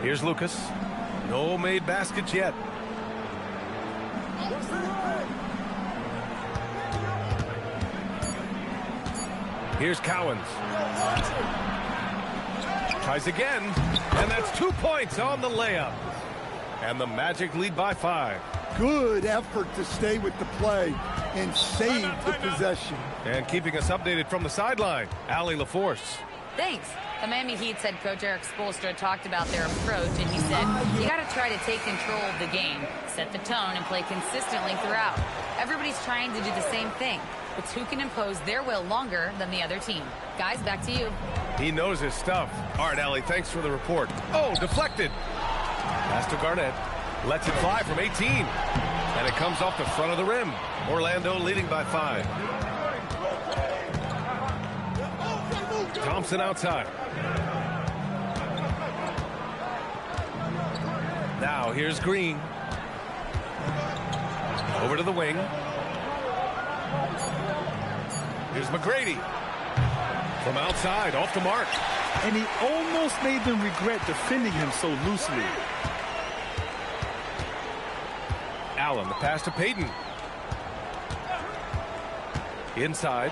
Here's Lucas. No made baskets yet. Here's Cowens. Tries again. And that's 2 points on the layup. And the Magic lead by 5. Good effort to stay with the play and save the possession. And keeping us updated from the sideline, Allie LaForce. Thanks. The Miami Heat's head coach Eric Spoelstra talked about their approach, and he said, you got to try to take control of the game, set the tone, and play consistently throughout. Everybody's trying to do the same thing. It's who can impose their will longer than the other team. Guys, back to you. He knows his stuff. All right, Allie, thanks for the report. Oh, deflected. Pass to Garnett. Lets it fly from 18. And it comes off the front of the rim. Orlando leading by 5. Thompson outside. Now here's Green. Over to the wing. Here's McGrady. From outside, off the mark. And he almost made them regret defending him so loosely. Allen, the pass to Payton. Inside.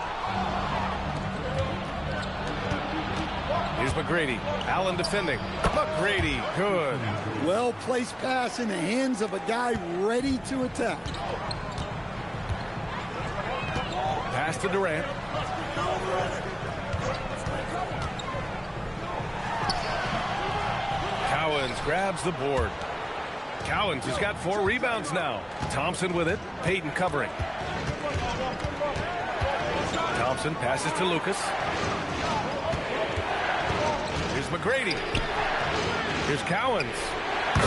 Here's McGrady. Allen defending. McGrady, good. Well-placed pass in the hands of a guy ready to attack. Pass to Durant. Cowens grabs the board. Cowens has got 4 rebounds now. Thompson with it. Payton covering. Thompson passes to Lucas. Here's McGrady. Here's Cowens.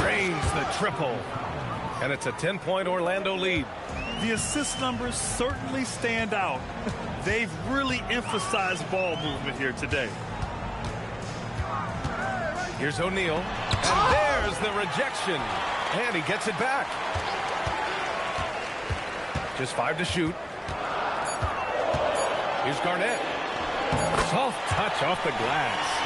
Drains the triple. And it's a 10-point Orlando lead. The assist numbers certainly stand out. They've really emphasized ball movement here today. Here's O'Neal. And there's the rejection. And he gets it back. Just 5 to shoot. Here's Garnett. Soft touch off the glass.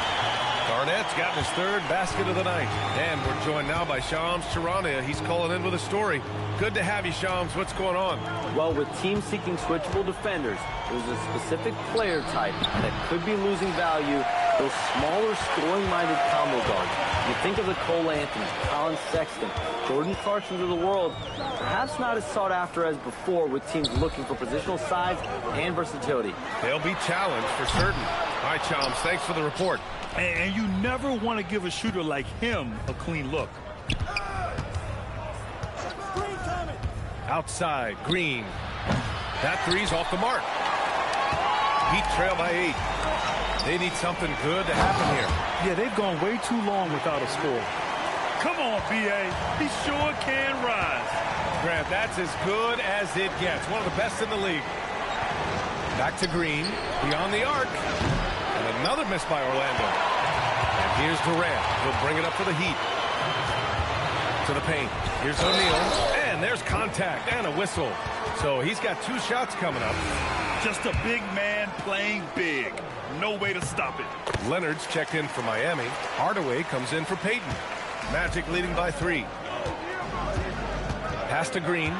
Garnett's gotten his 3rd basket of the night. And we're joined now by Shams Charania. He's calling in with a story. Good to have you, Shams. What's going on? Well, with teams seeking switchable defenders, there's a specific player type that could be losing value, those smaller scoring-minded combo guards. You think of the Cole Anthony, Colin Sexton, Jordan Clarksons of the world, perhaps not as sought after as before with teams looking for positional size and versatility. They'll be challenged for certain. All right, Shams, thanks for the report. And you never want to give a shooter like him a clean look. Outside, Green. That 3's off the mark. Heat trail by 8. They need something good to happen here. Yeah, they've gone way too long without a score. Come on, B.A. He sure can rise. Grant, that's as good as it gets. One of the best in the league. Back to Green. Beyond the arc. And another miss by Orlando. And here's Durant. He'll bring it up for the Heat. To the paint. Here's O'Neal. And there's contact and a whistle. So he's got 2 shots coming up. Just a big man playing big. No way to stop it. Leonard's checked in for Miami. Hardaway comes in for Payton. Magic leading by 3. Pass to Green.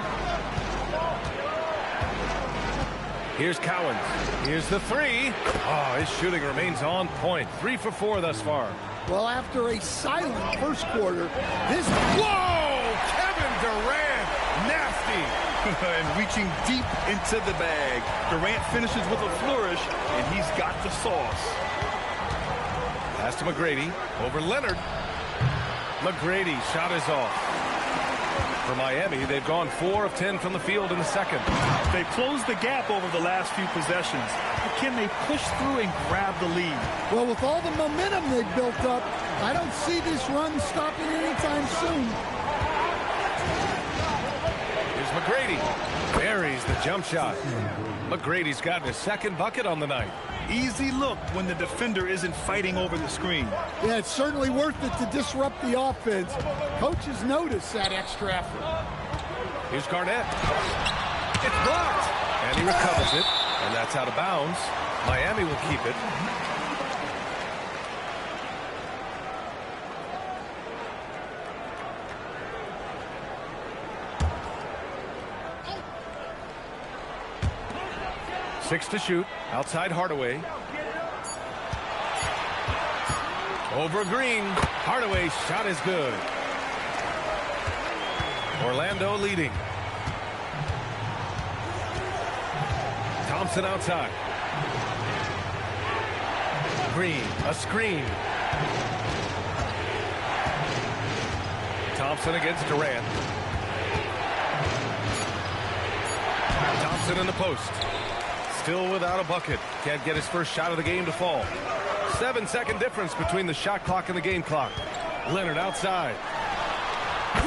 Here's Cowens. Here's the 3. Oh, his shooting remains on point. 3 for 4 thus far. Well, after a silent first quarter, this... Whoa! Kevin Durant! Nasty! And reaching deep into the bag. Durant finishes with a flourish, and he's got the sauce. Pass to McGrady. Over Leonard. McGrady shot is off. For Miami, they've gone 4 of 10 from the field in the second. They've closed the gap over the last few possessions. But can they push through and grab the lead? Well, with all the momentum they've built up, I don't see this run stopping anytime soon. Here's McGrady. Buries the jump shot. McGrady's gotten his 2nd bucket on the night. Easy look when the defender isn't fighting over the screen. Yeah, it's certainly worth it to disrupt the offense. Coaches notice that extra effort. Here's Garnett. It's blocked. And he recovers it. And that's out of bounds. Miami will keep it. Six to shoot. Outside Hardaway. Over Green. Hardaway's shot is good. Orlando leading. Thompson outside. Green, a screen. Thompson against Durant. Thompson in the post. Still without a bucket. Can't get his first shot of the game to fall. 7-second difference between the shot clock and the game clock. Leonard outside.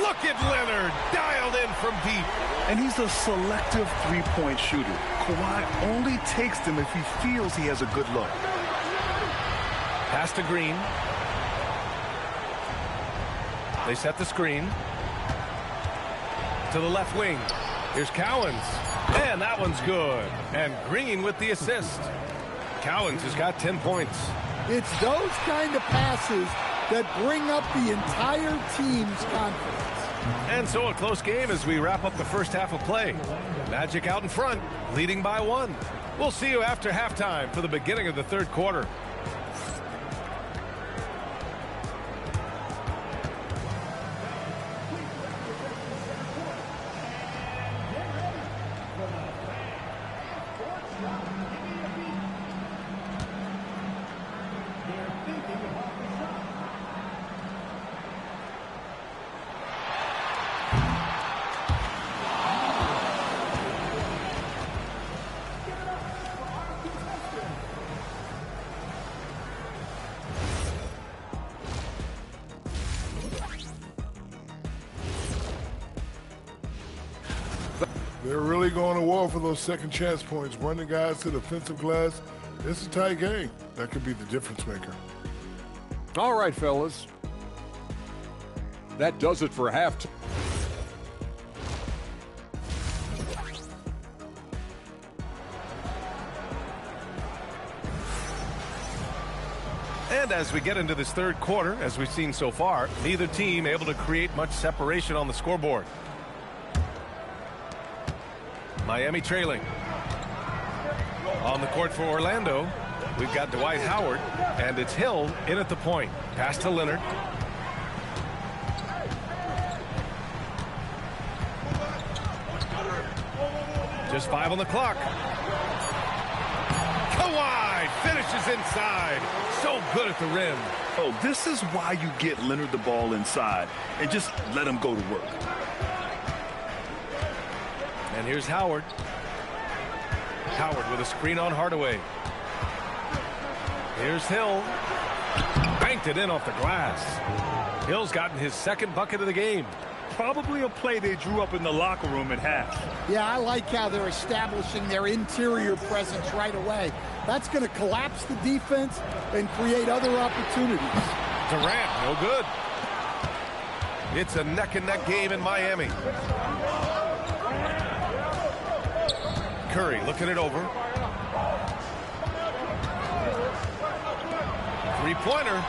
Look at Leonard, dialed in from deep. And he's a selective three-point shooter. Kawhi only takes them if he feels he has a good look. Pass to Green. They set the screen. To the left wing. Here's Cowens. And that one's good. And Green with the assist. Cowens has got 10 points. It's those kind of passes that bring up the entire team's confidence. And so a close game as we wrap up the first half of play. Magic out in front, leading by 1. We'll see you after halftime for the beginning of the third quarter. They're really going to war for those second chance points, running guys to the offensive glass. It's a tight game. That could be the difference maker. All right, fellas. That does it for halftime. And as we get into this third quarter, as we've seen so far, neither team able to create much separation on the scoreboard. Miami trailing. On the court for Orlando, we've got Dwight Howard, and it's Hill in at the point. Pass to Leonard. Just 5 on the clock. Kawhi finishes inside. So good at the rim. Oh, this is why you get Leonard the ball inside and just let him go to work. And here's Howard. Howard with a screen on Hardaway. Here's Hill. Banked it in off the glass. Hill's gotten his second bucket of the game. Probably a play they drew up in the locker room at half. Yeah, I like how they're establishing their interior presence right away. That's going to collapse the defense and create other opportunities. Durant, no good. It's a neck-and-neck game in Miami. Curry looking it over. Three-pointer.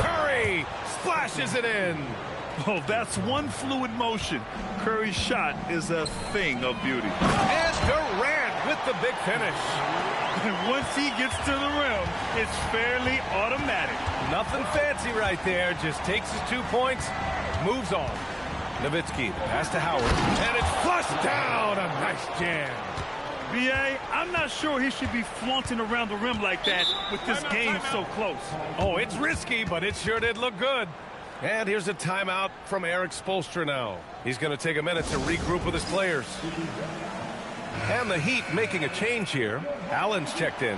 Curry splashes it in. Oh, that's one fluid motion. Curry's shot is a thing of beauty. And Durant with the big finish. And once he gets to the rim, it's fairly automatic. Nothing fancy right there. Just takes his 2 points, moves on. Nowitzki, the pass to Howard, and it's flushed down. A nice jam. B.A., I'm not sure he should be flaunting around the rim like that with this game so close. Oh, it's risky, but it sure did look good. And here's a timeout from Eric Spoelstra now. He's going to take a minute to regroup with his players. And the Heat making a change here. Allen's checked in.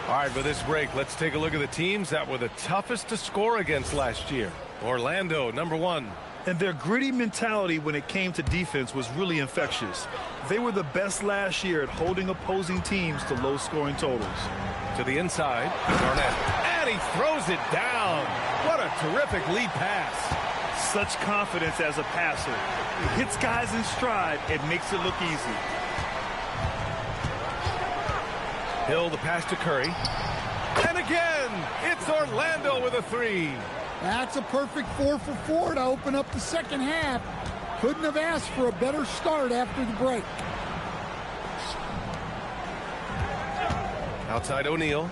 All right, with this break, let's take a look at the teams that were the toughest to score against last year. Orlando, number 1. And their gritty mentality when it came to defense was really infectious. They were the best last year at holding opposing teams to low-scoring totals. To the inside, Garnett. And he throws it down. What a terrific lead pass. Such confidence as a passer. He hits guys in stride and makes it look easy. Hill, the pass to Curry. And again, it's Orlando with a 3. That's a perfect 4 for 4 to open up the second half. Couldn't have asked for a better start after the break. Outside O'Neal.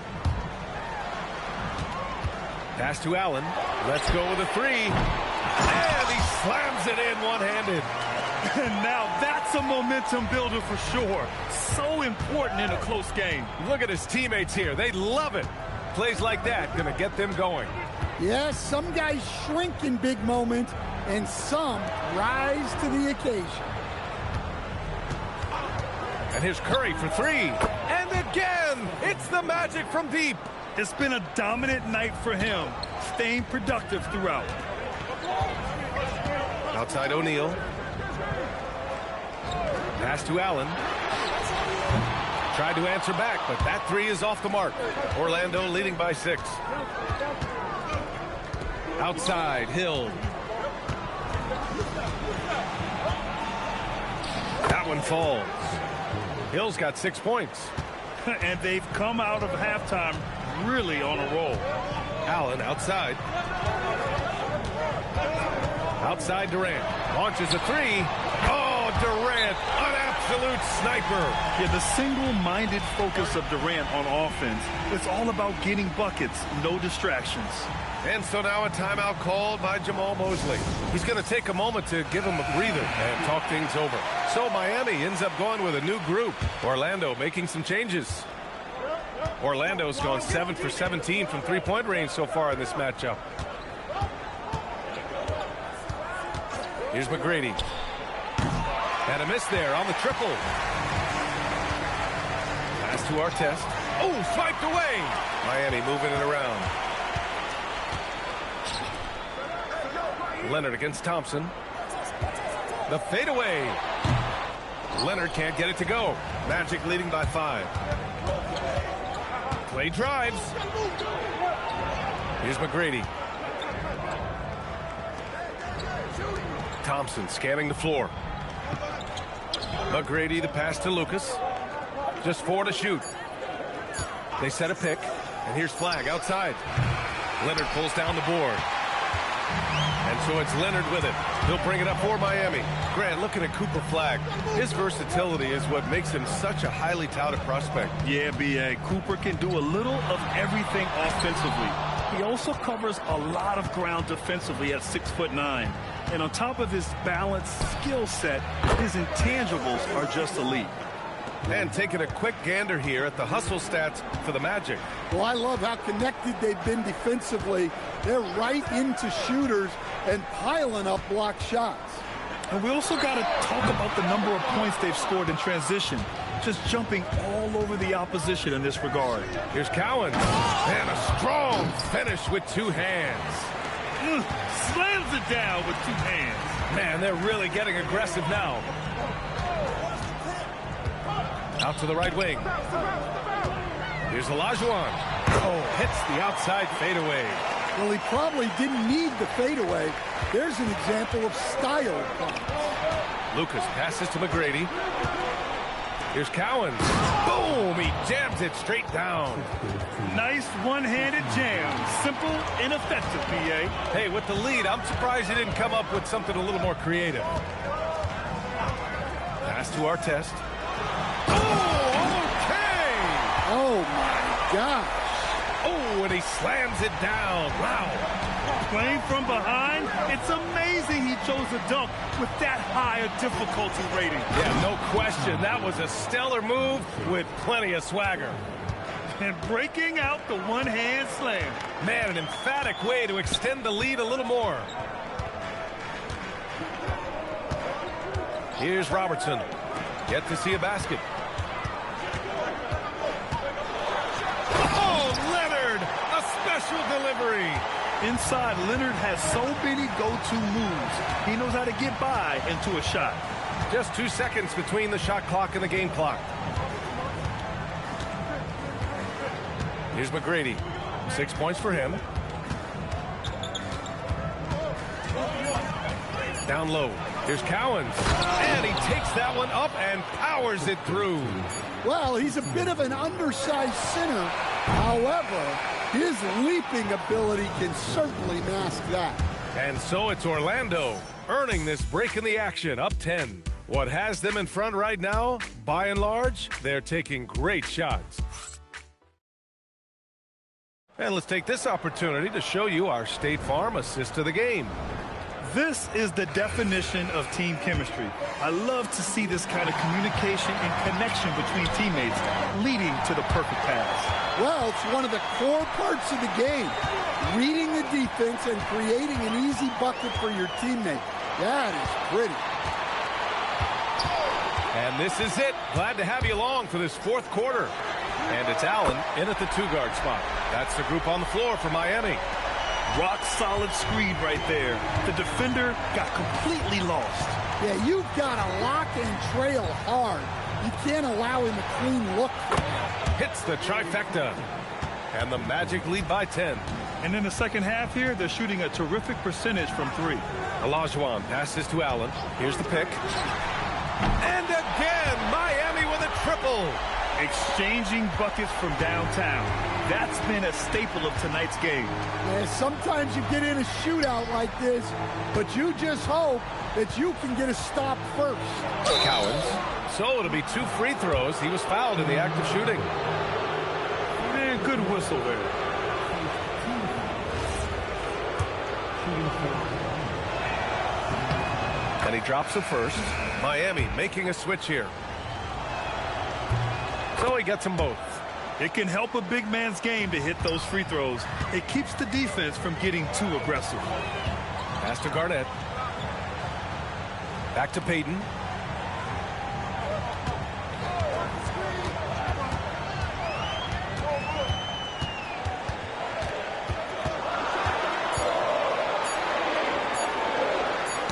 Pass to Allen. Let's go with a 3. And he slams it in one-handed. And now that's a momentum builder for sure. So important in a close game. Look at his teammates here. They love it. Plays like that going to get them going. Yes, some guys shrink in big moments, and some rise to the occasion. And here's Curry for 3. And again, it's the Magic from deep. It's been a dominant night for him, staying productive throughout. Outside O'Neal. Pass to Allen. Tried to answer back, but that 3 is off the mark. Orlando leading by 6. Outside, Hill. That one falls. Hill's got 6 points. And they've come out of halftime really on a roll. Allen outside. Outside Durant. Launches a 3. Oh, Durant, an absolute sniper. Yeah, the single-minded focus of Durant on offense, it's all about getting buckets, no distractions. And so now a timeout called by Jamal Mosley. He's going to take a moment to give him a breather and talk things over. So Miami ends up going with a new group. Orlando making some changes. Orlando's gone 7 for 17 from three-point range so far in this matchup. Here's McGrady. And a miss there on the triple. Pass to Artest. Oh, swiped away. Miami moving it around. Leonard against Thompson. The fadeaway. Leonard can't get it to go. Magic leading by 5. Clay drives. Here's McGrady. Thompson scanning the floor. McGrady, the pass to Lucas. Just 4 to shoot. They set a pick, and here's Flag outside. Leonard pulls down the board. And so it's Leonard with it. He'll bring it up for Miami. Grant, looking at Cooper Flag, his versatility is what makes him such a highly touted prospect. Yeah, B.A. Cooper can do a little of everything offensively. He also covers a lot of ground defensively at 6'9". And on top of his balanced skill set, his intangibles are just elite. And taking a quick gander here at the hustle stats for the Magic. Well, I love how connected they've been defensively. They're right into shooters and piling up block shots. And we also got to talk about the number of points they've scored in transition, just jumping all over the opposition in this regard. Here's Cowan, and a strong finish with 2 hands. Slams it down with 2 hands. Man, they're really getting aggressive now. Out to the right wing. Here's Olajuwon. Oh, hits the outside fadeaway. Well, he probably didn't need the fadeaway. There's an example of style. Lucas passes to McGrady. Here's Cowan. Boom! He jams it straight down. Nice one-handed jam. Simple and effective, B.A. Hey, with the lead, I'm surprised he didn't come up with something a little more creative. Pass to Artest. Oh, okay! Oh, my gosh. Oh, and he slams it down. Wow. Playing from behind, it's amazing he chose a dunk with that high a difficulty rating. Yeah, no question. That was a stellar move with plenty of swagger. And breaking out the one-hand slam. Man, an emphatic way to extend the lead a little more. Here's Robertson. Yet to see a basket. Oh, Leonard! A special delivery. Inside, Leonard has so many go-to moves. He knows how to get by into a shot. Just 2 seconds between the shot clock and the game clock. Here's McGrady. 6 points for him. Down low. Here's Cowan. And he takes that one up and powers it through. Well, he's a bit of an undersized center. However, his leaping ability can certainly mask that. And so it's Orlando earning this break in the action, up 10. What has them in front right now, by and large, they're taking great shots. And let's take this opportunity to show you our State Farm assist to the game. This is the definition of team chemistry. I love to see this kind of communication and connection between teammates leading to the perfect pass. Well, it's one of the core parts of the game. Reading the defense and creating an easy bucket for your teammate. That is pretty. And this is it. Glad to have you along for this 4th quarter. And it's Allen in at the 2-guard spot. That's the group on the floor for Miami. Rock solid screen right there. The defender got completely lost. Yeah, you've got to lock and trail hard. You can't allow him a clean look. Hits the trifecta. And the Magic lead by 10. And in the second half here, they're shooting a terrific percentage from 3. Olajuwon passes to Allen. Here's the pick. And again, Miami with a triple. Exchanging buckets from downtown. That's been a staple of tonight's game. Yeah, sometimes you get in a shootout like this, but you just hope that you can get a stop first. Cowens. So it'll be 2 free throws. He was fouled in the act of shooting. Man, good whistle there. And he drops the first. Miami making a switch here. So he gets them both. It can help a big man's game to hit those free throws. It keeps the defense from getting too aggressive. Pass to Garnett. Back to Payton.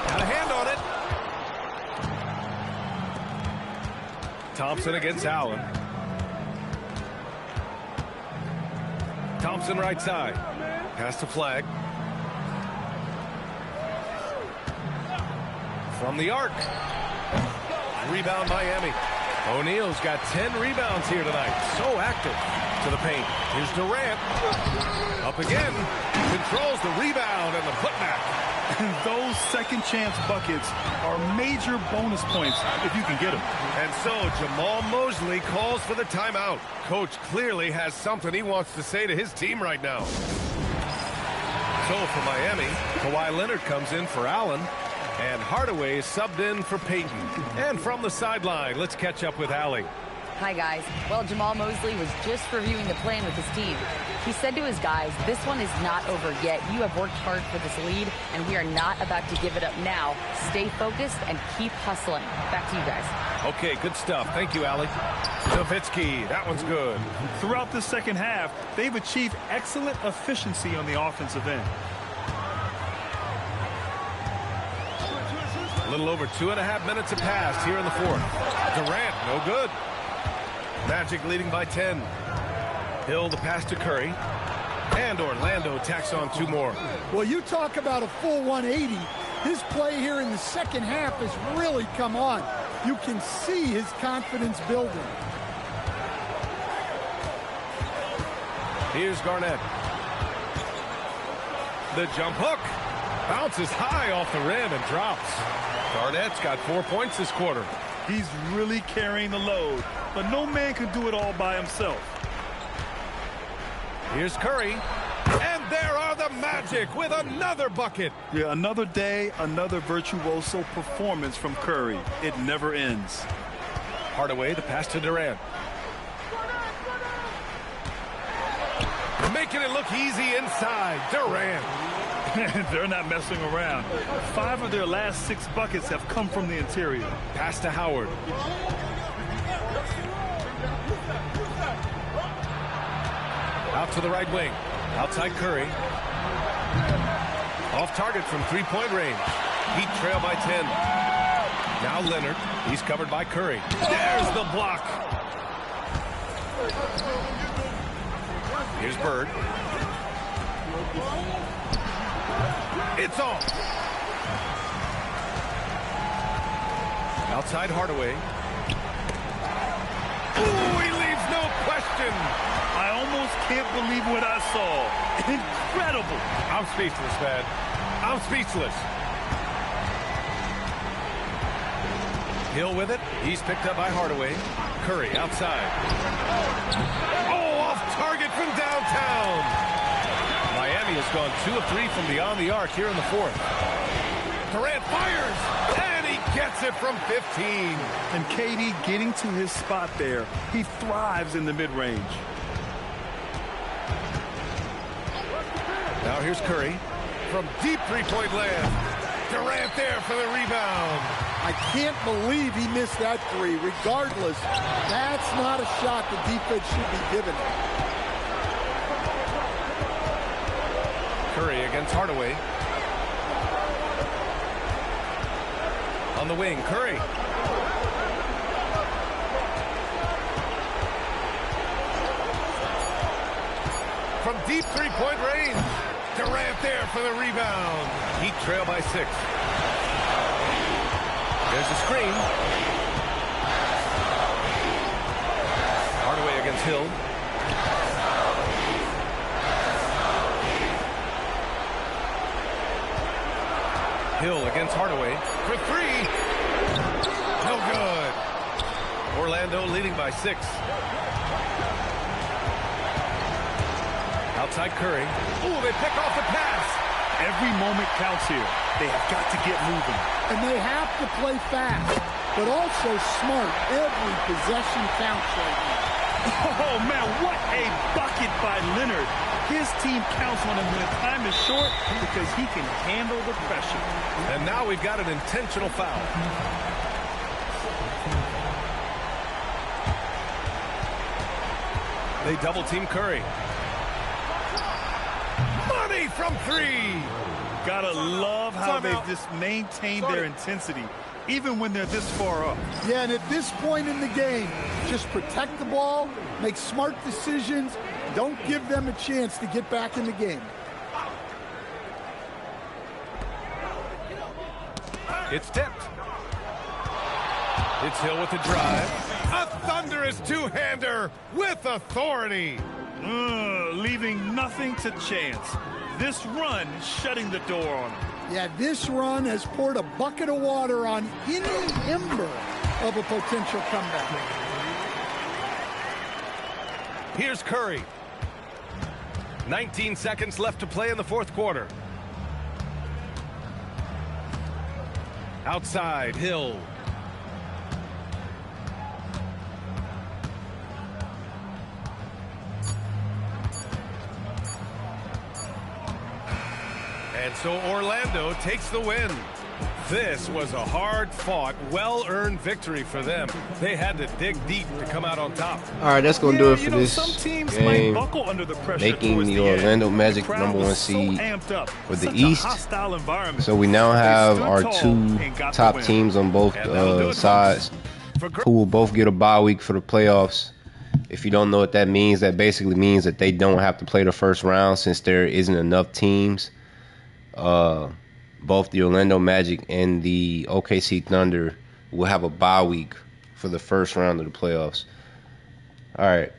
Got a hand on it. Thompson against Allen. Thompson right side. Pass to Flag. From the arc. Rebound Miami. O'Neal's got 10 rebounds here tonight. So active. To the paint. Here's Durant. Up again. Controls the rebound and the putback. Those second chance buckets are major bonus points if you can get them. And so Jamal Mosley calls for the timeout. Coach clearly has something he wants to say to his team right now. So for Miami, Kawhi Leonard comes in for Allen. And Hardaway is subbed in for Payton. And from the sideline, let's catch up with Allie. Hi, guys. Well, Jamal Mosley was just reviewing the plan with his team. He said to his guys, this one is not over yet. You have worked hard for this lead, and we are not about to give it up now. Stay focused and keep hustling. Back to you guys. Okay, good stuff. Thank you, Allie. Nowitzki, that one's good. Throughout the second half, they've achieved excellent efficiency on the offensive end. A little over 2.5 minutes have passed here in the fourth. Durant, no good. Magic leading by 10. Hill the pass to Curry. And Orlando tacks on 2 more. Well, you talk about a full 180. His play here in the second half has really come on. You can see his confidence building. Here's Garnett. The jump hook. Bounces high off the rim and drops. Garnett's got 4 points this quarter. He's really carrying the load, but no man can do it all by himself. Here's Curry. And there are the Magic with another bucket. Yeah, another day, another virtuoso performance from Curry. It never ends. Hardaway, the pass to Durant. Making it look easy inside. Durant. They're not messing around. 5 of their last 6 buckets have come from the interior. Pass to Howard. Out to the right wing. Outside Curry. Off target from 3-point range. Heat trail by 10. Now Leonard. He's covered by Curry. There's the block. Here's Bird. It's off. Outside Hardaway. Ooh, he leaves no question. I almost can't believe what I saw. Incredible. I'm speechless, man. I'm speechless. Hill with it. He's picked up by Hardaway. Curry outside. Oh, off target from downtown. Miami has gone 2 of 3 from beyond the arc here in the fourth. Durant fires, and he gets it from 15. And KD getting to his spot there. He thrives in the mid-range. Now here's Curry from deep 3-point land. Durant there for the rebound. I can't believe he missed that 3. Regardless, that's not a shot the defense should be giving. Curry against Hardaway. On the wing, Curry. From deep 3-point range. Durant there for the rebound. Heat trail by 6. There's a screen. Hill. Hill against Hardaway for three. No good. Orlando leading by 6. Outside Curry. Ooh, they pick off the pass. Every moment counts here. They have got to get moving. And they have to play fast, but also smart. Every possession counts right now. Oh, man, what a bucket by Leonard. His team counts on him when time is short because he can handle the pressure. And now we've got an intentional foul. They double-team Curry. Money from 3. Gotta love how they've just maintained their intensity, even when they're this far up. Yeah, and at this point in the game, just protect the ball, make smart decisions, don't give them a chance to get back in the game. It's tipped. It's Hill with the drive. A thunderous two-hander with authority. Leaving nothing to chance. This run shutting the door on him. Yeah, this run has poured a bucket of water on any ember of a potential comeback. Here's Curry. 19 seconds left to play in the fourth quarter. Outside, Hill. And so Orlando takes the win. This was a hard-fought, well-earned victory for them. They had to dig deep to come out on top. All right, that's going to do it for this some teams game. might buckle under the pressure Making the Orlando Magic #1 seed for the East. So we now have our 2 top teams on both sides who will both get a bye week for the playoffs. If you don't know what that means, that basically means that they don't have to play the first round since there isn't enough teams. Both the Orlando Magic and the OKC Thunder will have a bye week for the first round of the playoffs. All right.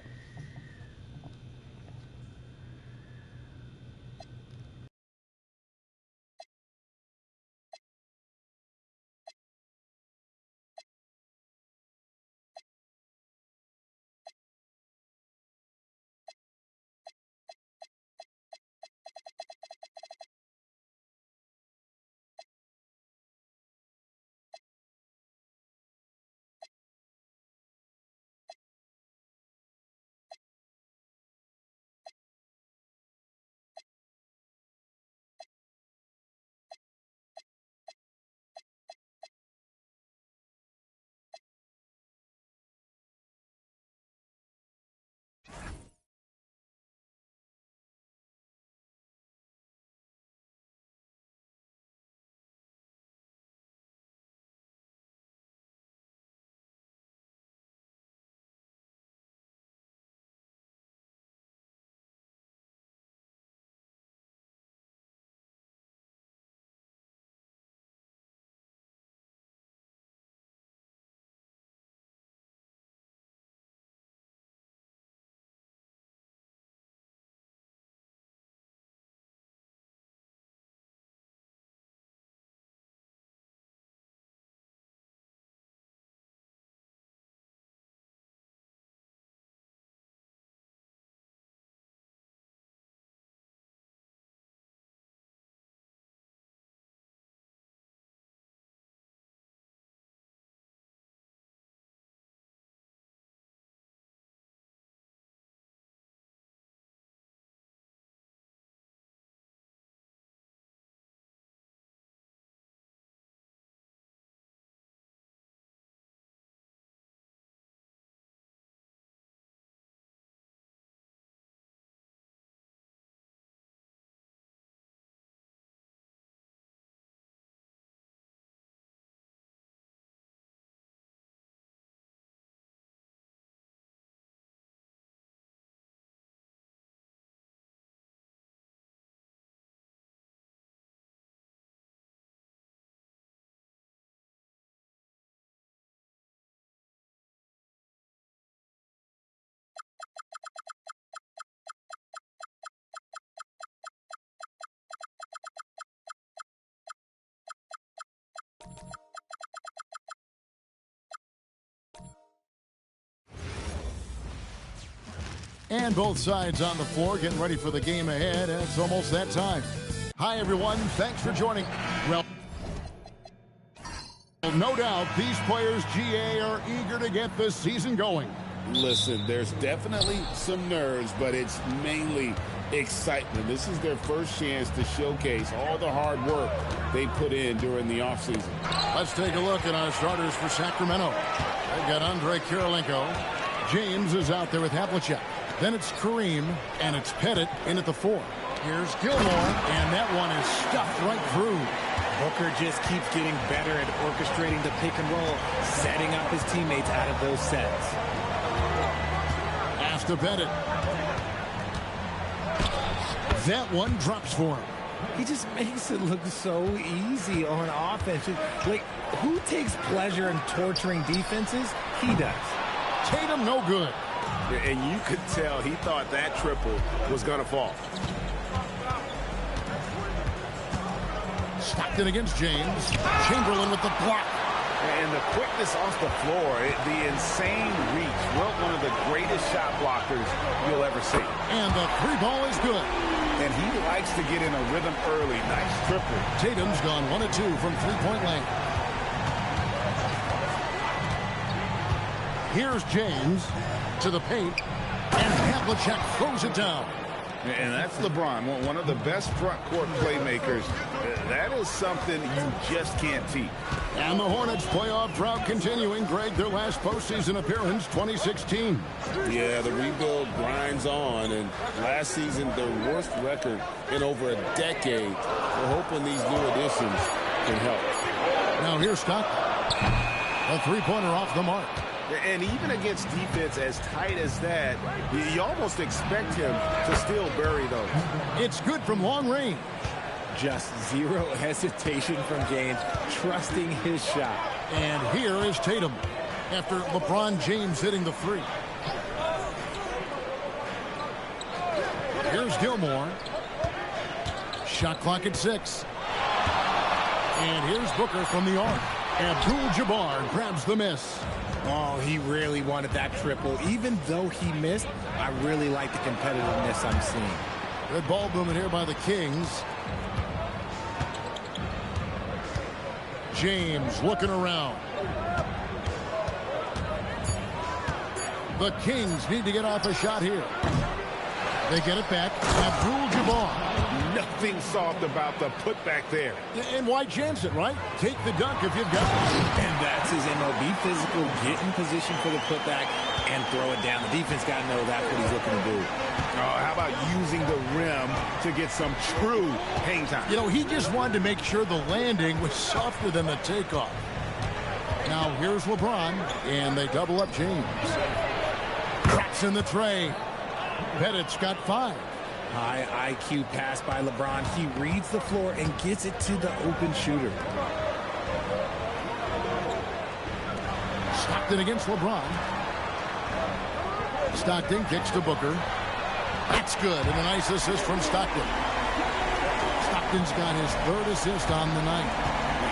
And both sides on the floor getting ready for the game ahead. And it's almost that time. Hi, everyone. Thanks for joining. Well, no doubt these players, GA, are eager to get this season going. Listen, there's definitely some nerves, but it's mainly excitement. This is their first chance to showcase all the hard work they put in during the offseason. Let's take a look at our starters for Sacramento. They've got Andre Kirilenko. James is out there with Havlicek. Then it's Kareem, and it's Pettit in at the 4. Here's Gilmore, and that one is stuffed right through. Booker just keeps getting better at orchestrating the pick and roll, setting up his teammates out of those sets. Pass to Pettit. That one drops for him. He just makes it look so easy on offense. Like, who takes pleasure in torturing defenses? He does. Tatum, no good. And you could tell he thought that triple was going to fall. Stockton against James. Chamberlain with the block. And the quickness off the floor, the insane reach. Well, one of the greatest shot blockers you'll ever see. And the 3 ball is good. And he likes to get in a rhythm early. Nice triple. Tatum's gone 1 of 2 from three-point land. Here's James to the paint, and Havlicek throws it down. And that's LeBron, one of the best front court playmakers. That is something you just can't teach. And the Hornets playoff drought continuing. Greg, their last postseason appearance, 2016. Yeah, the rebuild grinds on, and last season their worst record in over a decade. We're hoping these new additions can help. Now here's Stockton. A three-pointer off the mark. And even against defense as tight as that, you almost expect him to still bury those. It's good from long range. Just zero hesitation from James, trusting his shot. And here is Tatum after LeBron James hitting the 3. Here's Gilmore. Shot clock at 6. And here's Booker from the arc. Abdul-Jabbar grabs the miss. Oh, he really wanted that triple. Even though he missed, I really like the competitiveness I'm seeing. Good ball movement here by the Kings. James looking around. The Kings need to get off a shot here. They get it back. Abdul-Jabbar. Nothing soft about the putback there. And why chance it, right? Take the dunk if you've got it. And that's his MO. Be physical, get in position for the putback, and throw it down. The defense got to know that's what he's looking to do. Oh, how about using the rim to get some true hang time? You know, he just wanted to make sure the landing was softer than the takeoff. Now, here's LeBron, and they double up James. Cracks in the tray. Pettit's got 5. High IQ pass by LeBron. He reads the floor and gets it to the open shooter. Stockton against LeBron. Stockton kicks to Booker. That's good, and a nice assist from Stockton. Stockton's got his 3rd assist on the night.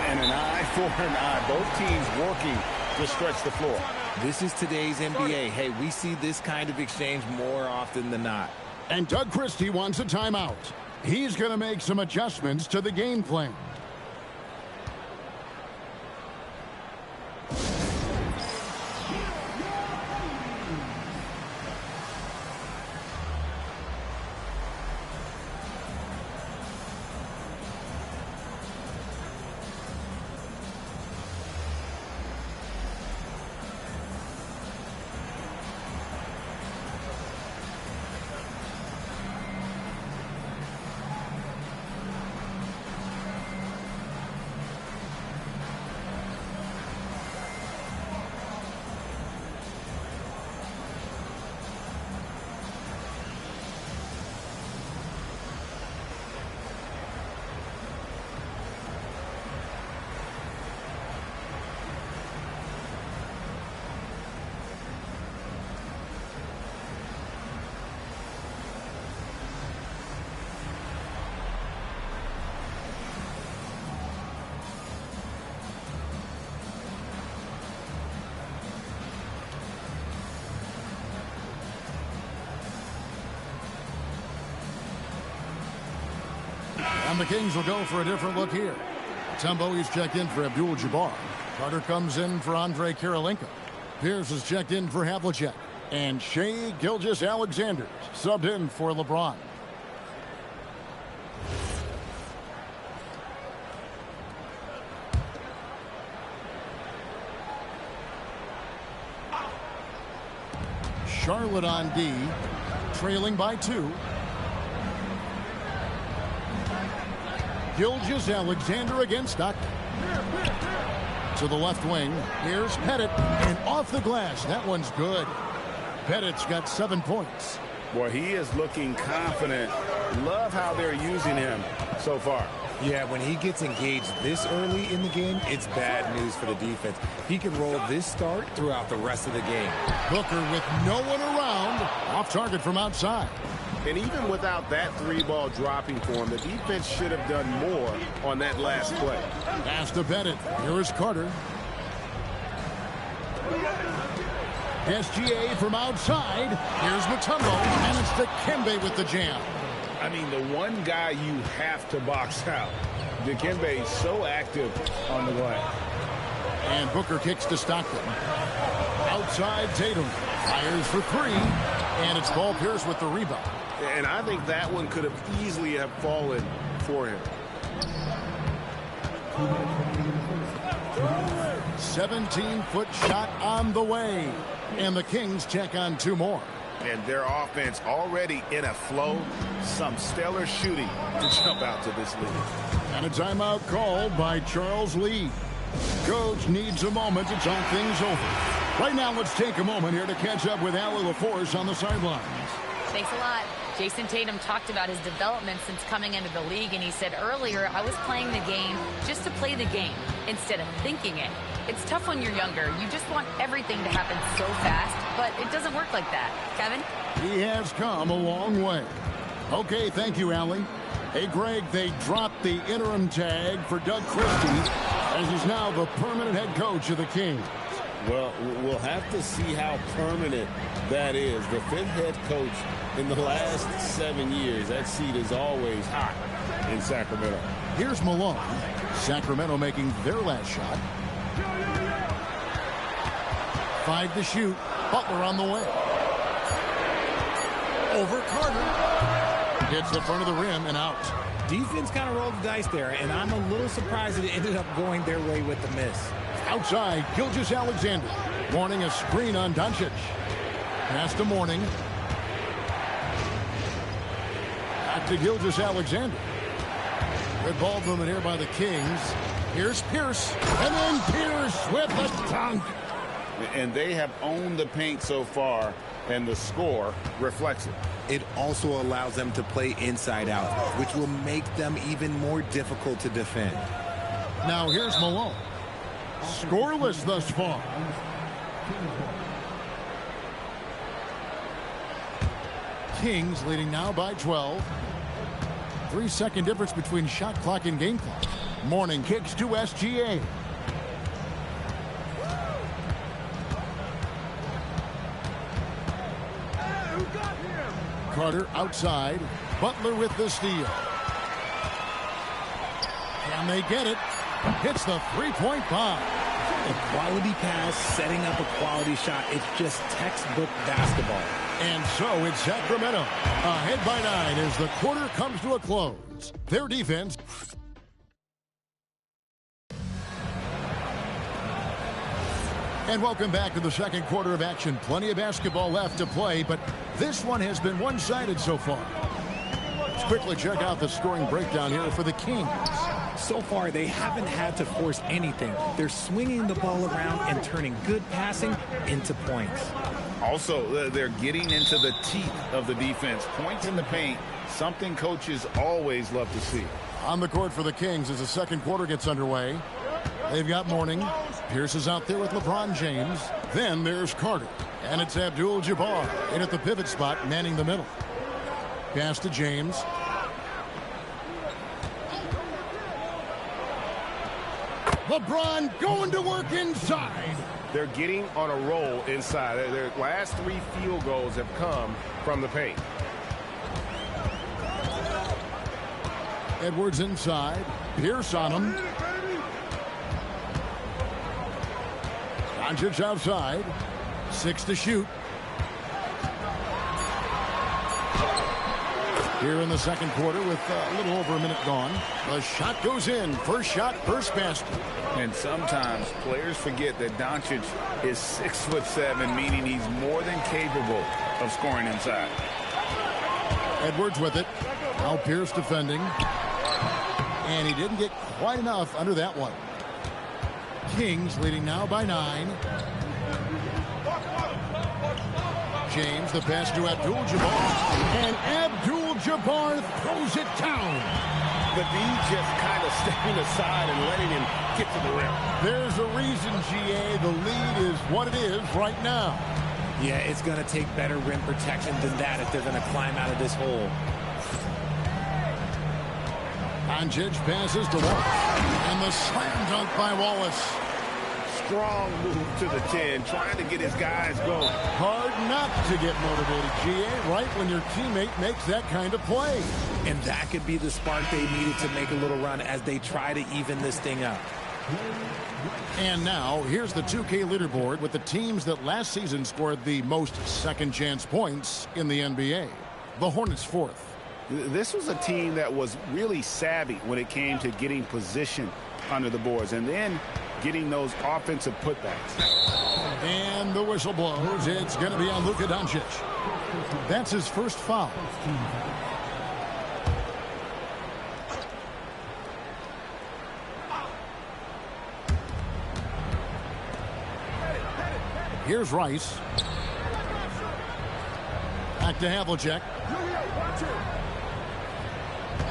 And an eye for an eye. Both teams working to stretch the floor. This is today's NBA. Hey, we see this kind of exchange more often than not. And Doug Christie wants a timeout. He's going to make some adjustments to the game plan. And the Kings will go for a different look here. Tumbo, he's checked in for Abdul-Jabbar. Carter comes in for Andrei Kirilenko. Pierce is checked in for Havlicek. And Shai Gilgeous-Alexander subbed in for LeBron. Charlotte on D, trailing by 2. Gilgeous-Alexander against Stockton. To the left wing. Here's Pettit. And off the glass. That one's good. Pettit's got 7 points. Boy, he is looking confident. Love how they're using him so far. Yeah, when he gets engaged this early in the game, it's bad news for the defense. He can roll this start throughout the rest of the game. Booker with no one around. Off target from outside. And even without that 3-ball dropping for him, the defense should have done more on that last play. Pass to Bennett. Here is Carter. SGA from outside. Here's Mutombo. And it's Dikembe with the jam. I mean, the one guy you have to box out. Dikembe is so active on the glass. And Booker kicks to Stockton. Outside Tatum. Fires for 3. And it's Paul Pierce with the rebound. And I think that one could have easily have fallen for him. 17-foot shot on the way. And the Kings check on 2 more. And their offense already in a flow. Some stellar shooting to jump out to this lead. And a timeout called by Charles Lee. Coach needs a moment to talk things over. Right now, let's take a moment here to catch up with Allie LaForce on the sidelines. Thanks a lot. Jason Tatum talked about his development since coming into the league, and he said earlier, I was playing the game just to play the game instead of thinking it. It's tough when you're younger. You just want everything to happen so fast, but it doesn't work like that. Kevin? He has come a long way. Okay, thank you, Allie. Hey, Greg, they dropped the interim tag for Doug Christie, as he's now the permanent head coach of the Kings. Well, we'll have to see how permanent that is. The 5th head coach in the last 7 years. That seat is always hot in Sacramento. Here's Malone. Sacramento making their last shot. 5 to shoot. Butler on the way. Over Carter. Hits the front of the rim and out. Defense kind of rolled the dice there, and I'm a little surprised that it ended up going their way with the miss. Outside, Gilgeous-Alexander. Warning a screen on Doncic. Pass to Mourning. Back to Gilgeous-Alexander. Good ball movement here by the Kings. Here's Pierce. And then Pierce with the dunk. And they have owned the paint so far, and the score reflects it. It also allows them to play inside out, which will make them even more difficult to defend. Now here's Malone. Scoreless thus far. Kings leading now by 12. 3-second difference between shot clock and game clock. Mourning kicks to SGA. Carter outside. Butler with the steal. Can they get it? Hits the 3-point bomb. A quality pass, setting up a quality shot. It's just textbook basketball. And so it's Sacramento ahead by 9 as the quarter comes to a close. Their defense. And welcome back to the second quarter of action. Plenty of basketball left to play, but this one has been one-sided so far. Let's quickly check out the scoring breakdown here for the Kings. So far, they haven't had to force anything. They're swinging the ball around and turning good passing into points. Also, they're getting into the teeth of the defense. Points in the paint, something coaches always love to see. On the court for the Kings as the second quarter gets underway. They've got Mourning. Pierce is out there with LeBron James. Then there's Carter. And it's Abdul-Jabbar in at the pivot spot, manning the middle. Pass to James. LeBron going to work inside. They're getting on a roll inside. Their last 3 field goals have come from the paint. Edwards inside. Pierce on him. Doncic outside. 6 to shoot. Here in the second quarter with a little over a minute gone. The shot goes in. First shot, first basket. And sometimes players forget that Doncic is 6'7", meaning he's more than capable of scoring inside. Edwards with it. Now Pierce defending. And he didn't get quite enough under that one. Kings leading now by 9. James, the pass to Abdul-Jabbar. And Abdul-Jabbar throws it down. But he's just kind of stepping aside and letting him get to the rim. There's a reason, GA, the lead is what it is right now. Yeah, it's going to take better rim protection than that if they're going to climb out of this hole. Doncic passes to Wallace. And the slam dunk by Wallace. Strong move to the 10, trying to get his guys going. Hard not to get motivated, GA, right when your teammate makes that kind of play. And that could be the spark they needed to make a little run as they try to even this thing up. And now, here's the 2K leaderboard with the teams that last season scored the most second-chance points in the NBA. The Hornets 4th. This was a team that was really savvy when it came to getting position under the boards and then getting those offensive putbacks. And the whistle blows. It's going to be on Luka Doncic. That's his first foul. Here's Rice. Back to Havlicek.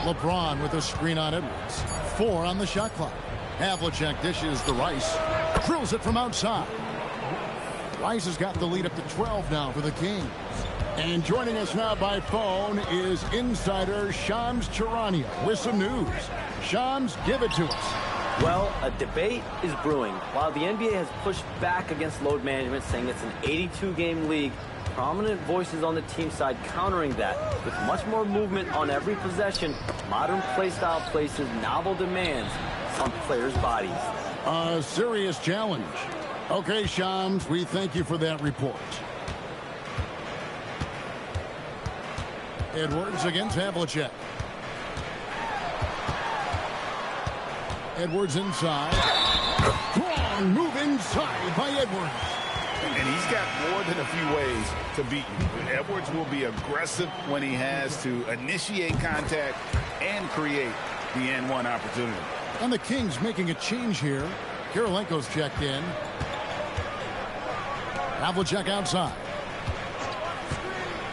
LeBron with a screen on Edwards. 4 on the shot clock. Havlicek dishes to Rice. Drills it from outside. Rice has got the lead up to 12 now for the Kings. And joining us now by phone is insider Shams Charania with some news. Shams, give it to us. Well, a debate is brewing. While the NBA has pushed back against load management, saying it's an 82-game league, prominent voices on the team side countering that. With much more movement on every possession, modern play style places novel demands on players' bodies. A serious challenge. Okay, Shams, we thank you for that report. Edwards against Havlicek. Edwards inside. Strong move inside by Edwards. And he's got more than a few ways to beat you. Edwards will be aggressive when he has to initiate contact and create the N1 opportunity. And the Kings making a change here. Kirilenko's checked in. Havlicek outside.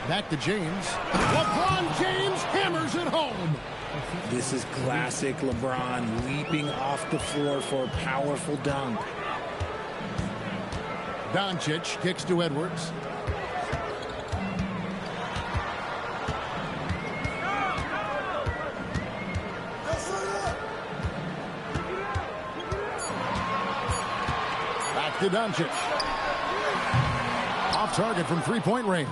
Back to James. LeBron James hammers it home. This is classic LeBron leaping off the floor for a powerful dunk. Doncic kicks to Edwards. Back to Doncic. Off target from three-point range.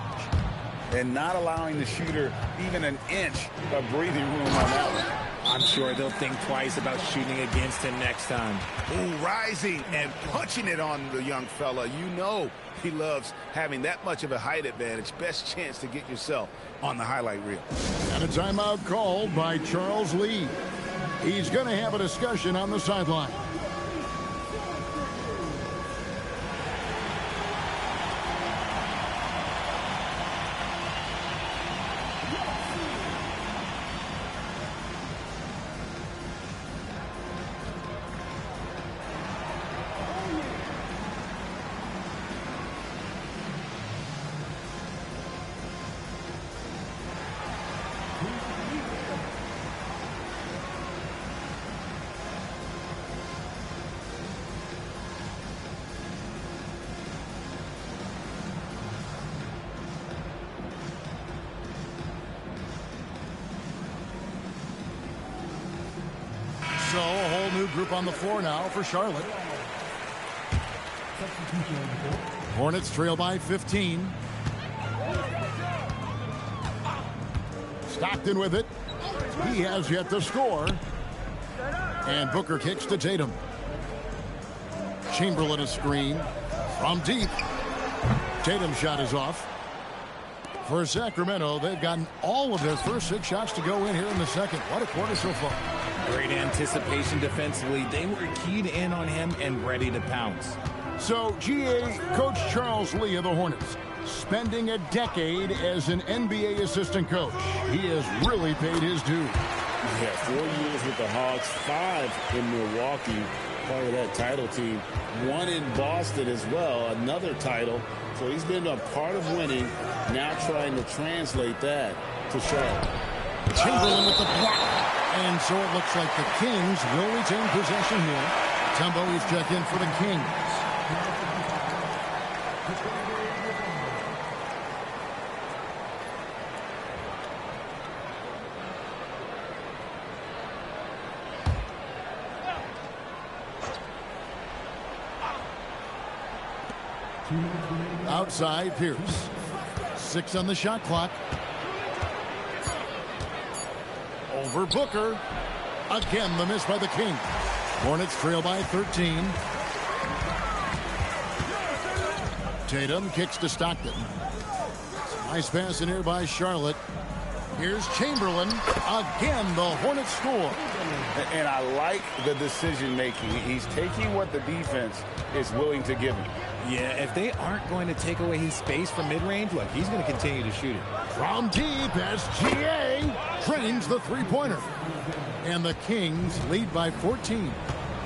And not allowing the shooter even an inch of breathing room on that one. I'm sure they'll think twice about shooting against him next time. Ooh, rising and punching it on the young fella. You know he loves having that much of a height advantage. Best chance to get yourself on the highlight reel. And a timeout called by Charles Lee. He's going to have a discussion on the sideline. So a whole new group on the floor now for Charlotte. Hornets trail by 15. Stockton with it. He has yet to score. And Booker kicks to Tatum. Chamberlain a screen from deep. Tatum's shot is off. For Sacramento, they've gotten all of their first 6 shots to go in here in the second. What a quarter so far. Great anticipation defensively. They were keyed in on him and ready to pounce. So, GA Coach Charles Lee of the Hornets, spending a decade as an NBA assistant coach. He has really paid his due. Yeah, 4 years with the Hawks, 5 in Milwaukee, part of that title team. 1 in Boston as well, another title. So he's been a part of winning, now trying to translate that to Charlotte. Chamberlain with the block. And so it looks like the Kings will retain possession here. Tumbo is checked in for the Kings. Outside, Pierce. 6 on the shot clock. Over Booker. Again, the miss by the Kings. Hornets trail by 13. Tatum kicks to Stockton. Nice pass in here by Charlotte. Here's Chamberlain. Again, the Hornets score. And I like the decision making. He's taking what the defense is willing to give him. Yeah, if they aren't going to take away his space from mid-range, look, he's going to continue to shoot it. From deep as GA trains the three-pointer. And the Kings lead by 14.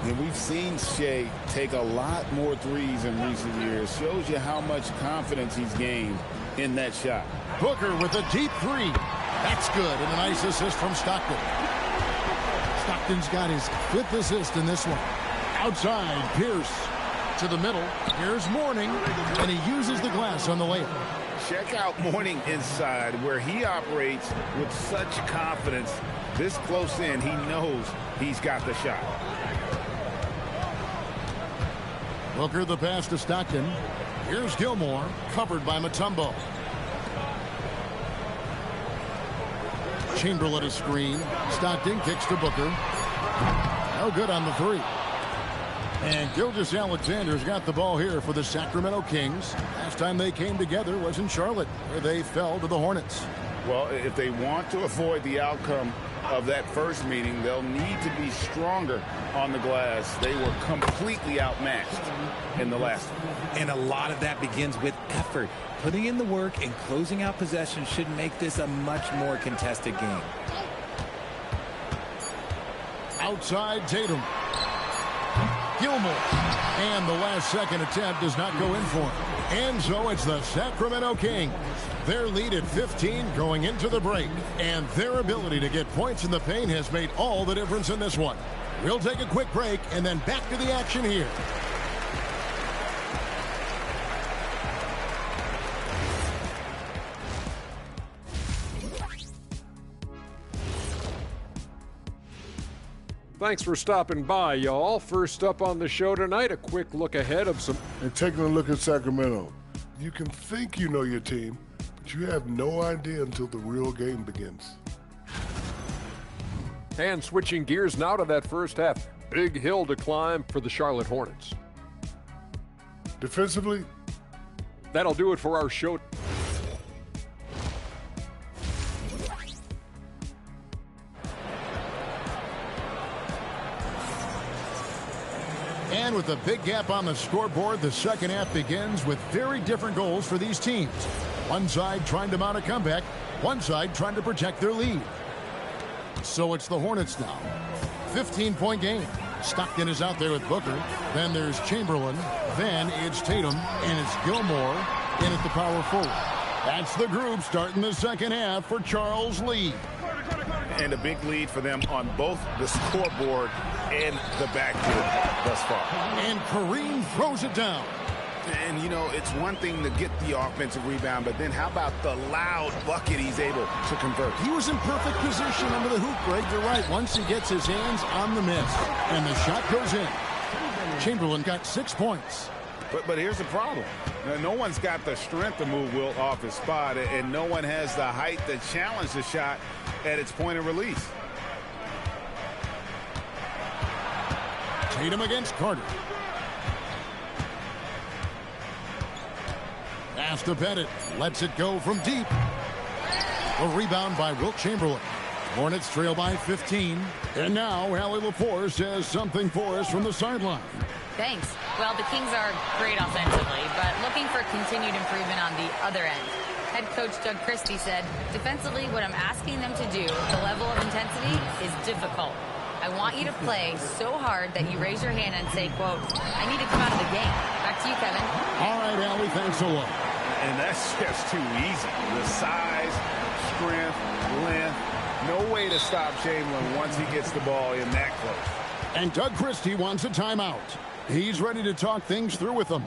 And we've seen Shea take a lot more threes in recent years. Shows you how much confidence he's gained in that shot. Booker with a deep 3. That's good. And a nice assist from Stockton. Stockton's got his 5th assist in this one. Outside, Pierce. To the middle. Here's Mourning, and he uses the glass on the layup. Check out Mourning inside, where he operates with such confidence. This close in, he knows he's got the shot. Booker the pass to Stockton. Here's Gilmore, covered by Mutombo. Chamberlain a screen. Stockton kicks to Booker. No good on the 3. And Gilgeous-Alexander's got the ball here for the Sacramento Kings. Last time they came together was in Charlotte, where they fell to the Hornets. Well, if they want to avoid the outcome of that first meeting, they'll need to be stronger on the glass. They were completely outmatched in the last one. And a lot of that begins with effort. Putting in the work and closing out possession should make this a much more contested game. Outside Tatum. Gilmore. And the last second attempt does not go in for him. And so it's the Sacramento Kings. Their lead at 15 going into the break. And their ability to get points in the paint has made all the difference in this one. We'll take a quick break and then back to the action here. Thanks for stopping by, y'all. First up on the show tonight, a quick look ahead of some... And taking a look at Sacramento. You can think you know your team, but you have no idea until the real game begins. And switching gears now to that first half. Big hill to climb for the Charlotte Hornets. Defensively, that'll do it for our show. And with a big gap on the scoreboard, the second half begins with very different goals for these teams. One side trying to mount a comeback, one side trying to protect their lead. So it's the Hornets now. 15-point game. Stockton is out there with Booker. Then there's Chamberlain. Then it's Tatum. And it's Gilmore in at the power forward. That's the group starting the second half for Charles Lee. And a big lead for them on both the scoreboard and the backcourt thus far. And Kareem throws it down. And, you know, it's one thing to get the offensive rebound, but then how about the loud bucket he's able to convert? He was in perfect position under the hoop, Greg. You're right. Once he gets his hands on the miss, and the shot goes in. Chamberlain got 6 points. But here's the problem. No one's got the strength to move Wilt off his spot, and no one has the height to challenge the shot at its point of release. Tatum against Carter. Pass to Bennett. Lets it go from deep. A rebound by Wilt Chamberlain. Hornets trail by 15. And now Allie LaForce has something for us from the sideline. Thanks. Well, the Kings are great offensively, but looking for continued improvement on the other end. Head coach Doug Christie said, defensively, what I'm asking them to do, the level of intensity, is difficult. I want you to play so hard that you raise your hand and say, quote, I need to come out of the game. Back to you, Kevin. All right, Allie, thanks a lot. And that's just too easy. The size, strength, length, no way to stop Chamberlain once he gets the ball in that close. And Doug Christie wants a timeout. He's ready to talk things through with them.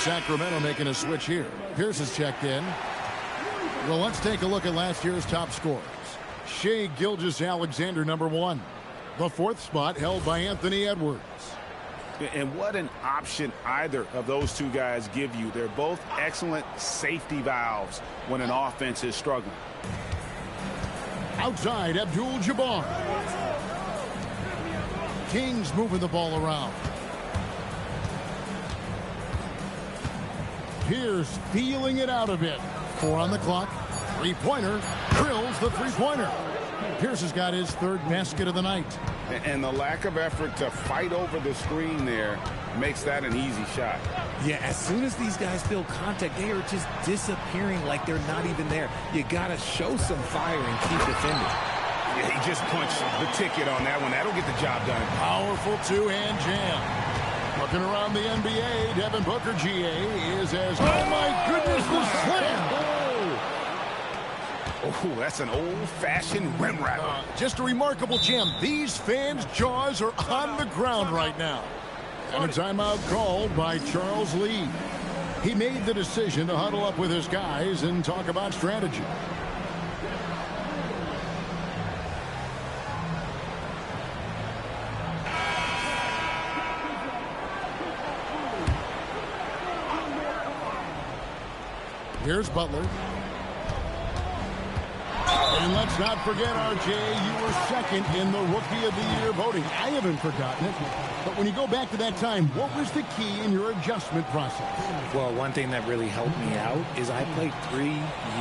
Sacramento making a switch here. Pierce has checked in. Well, let's take a look at last year's top scorers. Shai Gilgeous-Alexander, number 1. The 4th spot held by Anthony Edwards. And what an option either of those two guys give you. They're both excellent safety valves when an offense is struggling. Outside, Abdul-Jabbar. Kings moving the ball around. Pierce feeling it out a bit. 4 on the clock. Three-pointer. Drills the three-pointer. Pierce has got his 3rd basket of the night. And the lack of effort to fight over the screen there makes that an easy shot. Yeah, as soon as these guys feel contact, they are just disappearing like they're not even there. You got to show some fire and keep defending. Yeah, he just punched the ticket on that one. That'll get the job done. Powerful two-hand jam. Looking around the NBA, Devin Booker, GA, is as... Oh, my goodness, the slam! Oh, that's an old-fashioned rim wrap. Just a remarkable jam. These fans' jaws are on the ground right now. And a timeout called by Charles Lee. He made the decision to huddle up with his guys and talk about strategy. Here's Butler. And let's not forget, RJ, you were 2nd in the Rookie of the Year voting. I haven't forgotten it. But when you go back to that time, what was the key in your adjustment process? Well, one thing that really helped me out is I played 3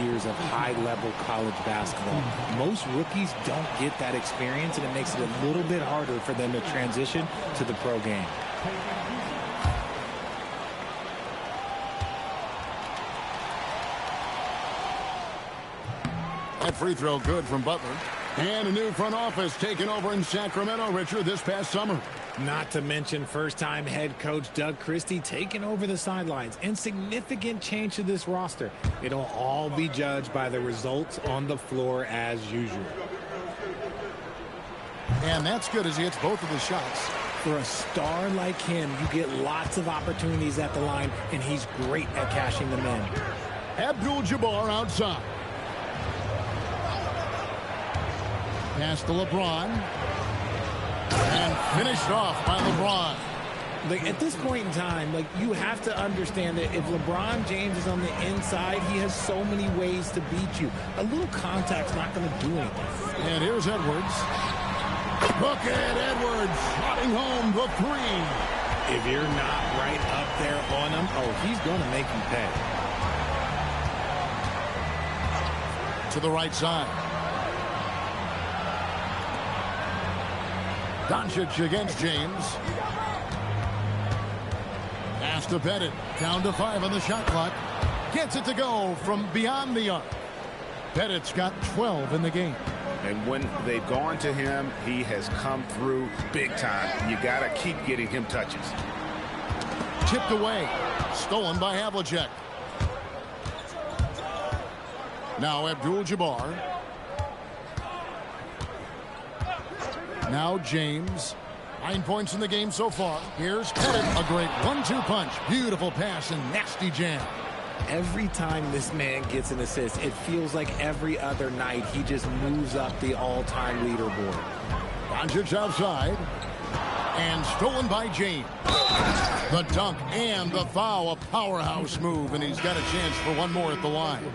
years of high-level college basketball. Most rookies don't get that experience, and it makes it a little bit harder for them to transition to the pro game. That free throw good from Butler. And a new front office taken over in Sacramento, Richard, this past summer. Not to mention first-time head coach Doug Christie taking over the sidelines. And significant change to this roster. It'll all be judged by the results on the floor as usual. And that's good as he hits both of the shots. For a star like him, you get lots of opportunities at the line, and he's great at cashing them in. Abdul-Jabbar outside. Pass to LeBron. And finished off by LeBron. Like, at this point in time, like, you have to understand that if LeBron James is on the inside, he has so many ways to beat you. A little contact's not going to do anything. And here's Edwards. Look at Edwards slotting home the 3. If you're not right up there on him, oh, he's going to make you pay. To the right side. Doncic against James. Pass to Bennett. Down to 5 on the shot clock. Gets it to go from beyond the arc. Bennett's got 12 in the game. And when they've gone to him, he has come through big time. You got to keep getting him touches. Tipped away. Stolen by Havlicek. Now Abdul-Jabbar. Now James. 9 points in the game so far. Here's Pettit. A great 1-2 punch. Beautiful pass and nasty jam. Every time this man gets an assist, it feels like every other night he just moves up the all-time leaderboard. Doncic outside. And stolen by James. The dunk and the foul. A powerhouse move, and he's got a chance for one more at the line.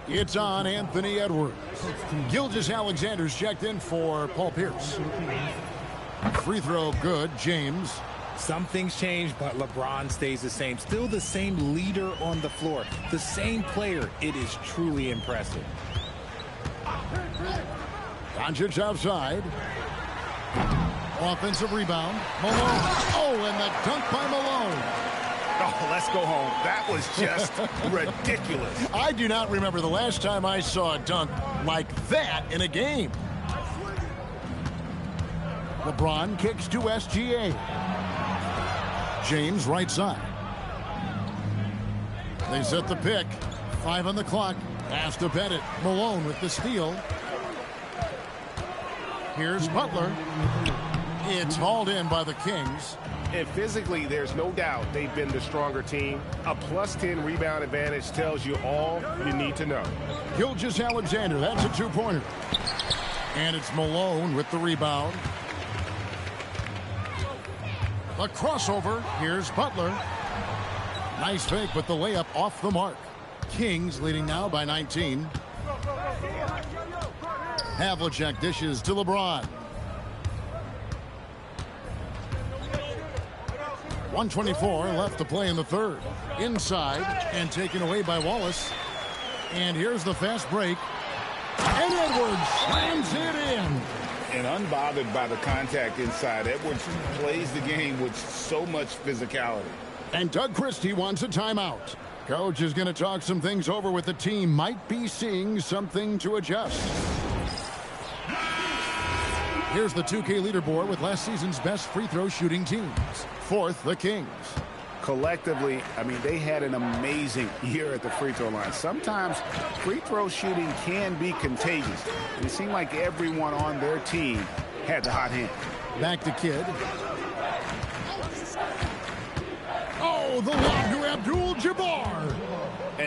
It's on Anthony Edwards. Gilgeous-Alexander's checked in for Paul Pierce. Free throw good. James. Some things change, but LeBron stays the same. Still the same leader on the floor. The same player. It is truly impressive. Doncic outside. Offensive rebound. Malone. Oh, and the dunk by Malone. Oh, let's go home. That was just ridiculous. I do not remember the last time I saw a dunk like that in a game. LeBron kicks to SGA. James right side. They set the pick. 5 on the clock. Pass to Pettit. Malone with the steal. Here's Butler. It's hauled in by the Kings. And physically, there's no doubt they've been the stronger team. A +10 rebound advantage tells you all you need to know. Gilgeous-Alexander, that's a 2-pointer. And it's Malone with the rebound. The crossover. Here's Butler. Nice fake, but the layup off the mark. Kings leading now by 19. Havlicek dishes to LeBron. 1:24 left to play in the third. Inside and taken away by Wallace. And here's the fast break. And Edwards slams it in. And unbothered by the contact inside, Edwards plays the game with so much physicality. And Doug Christie wants a timeout. Coach is going to talk some things over with the team. Might be seeing something to adjust. Here's the 2K leaderboard with last season's best free throw shooting teams. 4th, the Kings. Collectively, I mean, they had an amazing year at the free throw line. Sometimes free throw shooting can be contagious. It seemed like everyone on their team had the hot hand. Back to Kidd. Oh, the lob to Abdul-Jabbar.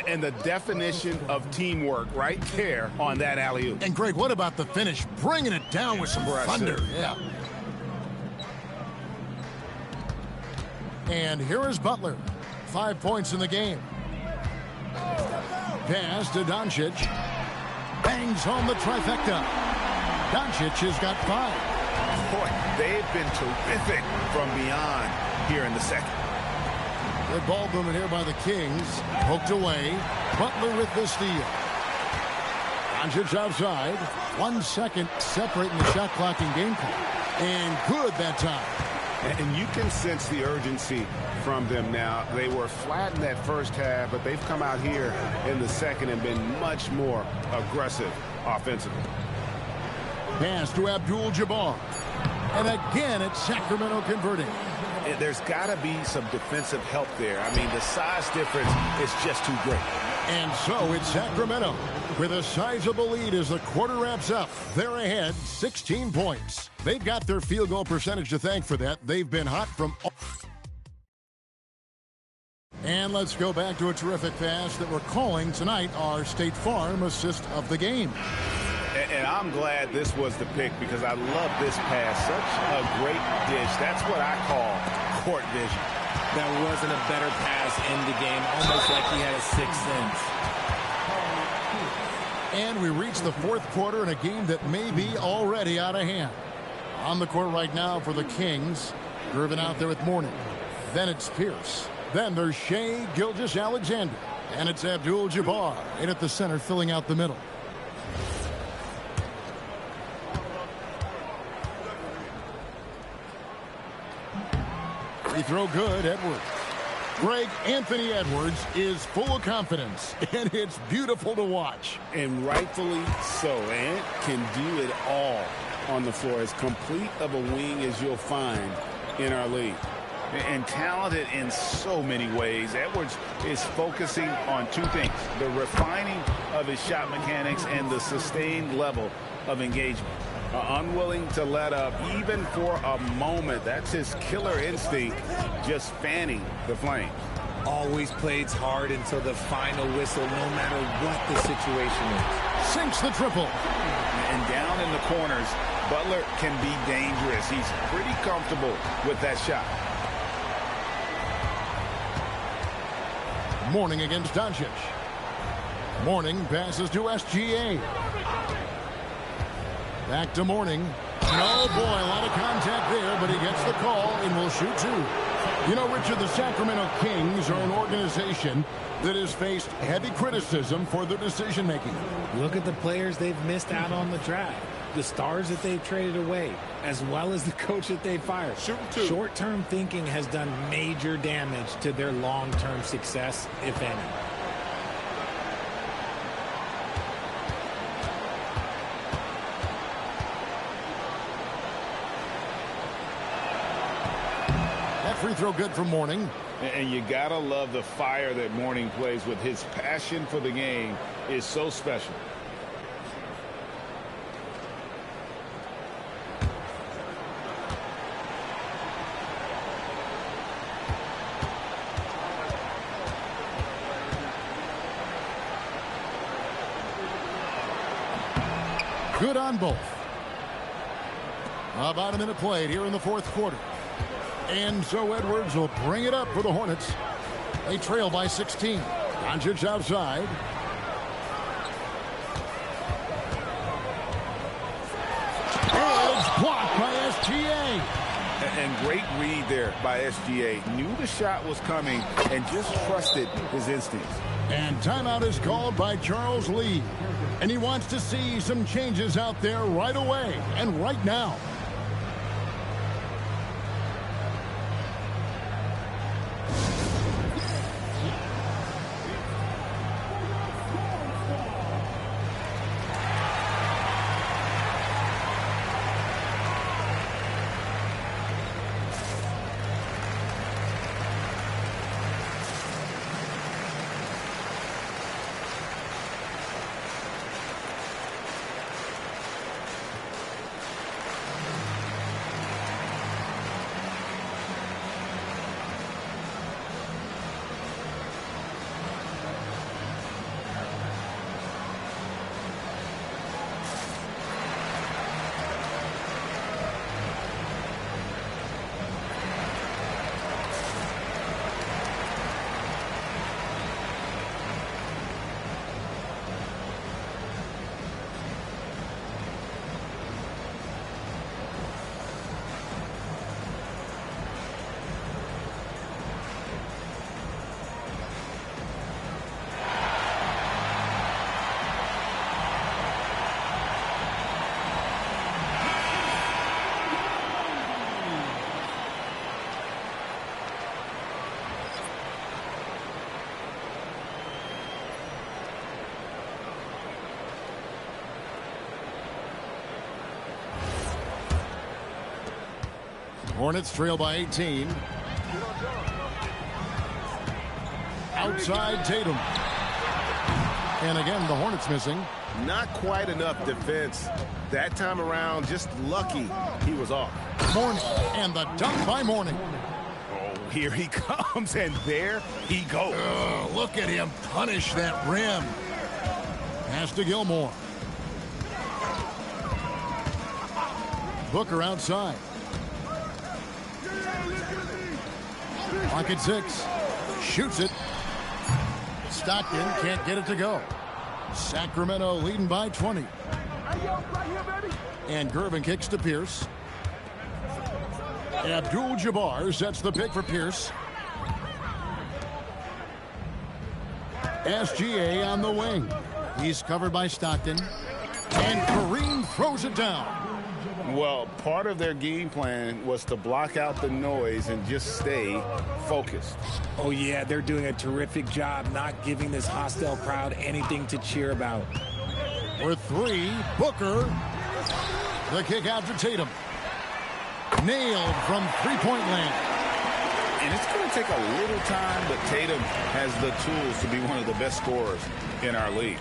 And the definition of teamwork right there on that alley-oop. And Greg, what about the finish? Bringing it down with some thunder. Yeah. And here is Butler. 5 points in the game. Pass to Doncic. Bangs home the trifecta. Doncic has got 5. Boy, they've been terrific from beyond here in the second. Good ball movement here by the Kings. Poked away. Butler with the steal. Doncic outside. 1 second separating the shot clock and game clock. And good that time. And you can sense the urgency from them now. They were flat in that first half, but they've come out here in the second and been much more aggressive offensively. Pass to Abdul-Jabbar. And again, it's Sacramento converting. There's got to be some defensive help there. I mean, the size difference is just too great. And so it's Sacramento with a sizable lead as the quarter wraps up. They're ahead 16 points. They've got their field goal percentage to thank for that. They've been hot from... And let's go back to a terrific pass that we're calling tonight our State Farm assist of the game. And I'm glad this was the pick because I love this pass. Such a great dish. That's what I call court vision. That wasn't a better pass in the game. Almost like he had a sixth sense. And we reach the fourth quarter in a game that may be already out of hand. On the court right now for the Kings. Grooving out there with Mourning. Then it's Pierce. Then there's Shai Gilgeous-Alexander. And it's Abdul-Jabbar in at the center filling out the middle. Free throw good, Edwards. Greg, Anthony Edwards is full of confidence, and it's beautiful to watch. And rightfully so. Ant can do it all on the floor. As complete of a wing as you'll find in our league. And talented in so many ways. Edwards is focusing on two things: the refining of his shot mechanics and the sustained level of engagement. Unwilling to let up even for a moment. That's his killer instinct, just fanning the flames. Always plays hard until the final whistle, no matter what the situation is. Sinks the triple. And down in the corners, Butler can be dangerous. He's pretty comfortable with that shot. Mourning against Doncic. Mourning passes to SGA. Back to Mourning. No, boy, a lot of contact there, but he gets the call and will shoot two. You know, Richard, the Sacramento Kings are an organization that has faced heavy criticism for their decision-making. Look at the players they've missed out on the draft. The stars that they've traded away, as well as the coach that they fired. Short-term thinking has done major damage to their long-term success, if any. That free throw good for Mourning. And you gotta love the fire that Mourning plays with. His passion for the game is so special. Good on both. About a minute played here in the fourth quarter. And so Edwards will bring it up for the Hornets. They trail by 16. Doncic outside. Edge blocked by SGA. And great read there by SGA. Knew the shot was coming and just trusted his instincts. And timeout is called by Charles Lee. And he wants to see some changes out there right away and right now. Hornets trail by 18. Outside Tatum. And again, the Hornets missing. Not quite enough defense. That time around, just lucky he was off. Mourning. And the dunk by Mourning. Oh, here he comes, and there he goes. Look at him punish that rim. Pass to Gilmore. Booker outside. Clock at 6. Shoots it. Stockton can't get it to go. Sacramento leading by 20. And Gervin kicks to Pierce. Abdul-Jabbar sets the pick for Pierce. SGA on the wing. He's covered by Stockton. And Kareem throws it down. Well, part of their game plan was to block out the noise and just stay focused. Oh, yeah, they're doing a terrific job not giving this hostile crowd anything to cheer about. For three, Booker. The kick out to Tatum. Nailed from three-point land. And it's going to take a little time, but Tatum has the tools to be one of the best scorers in our league.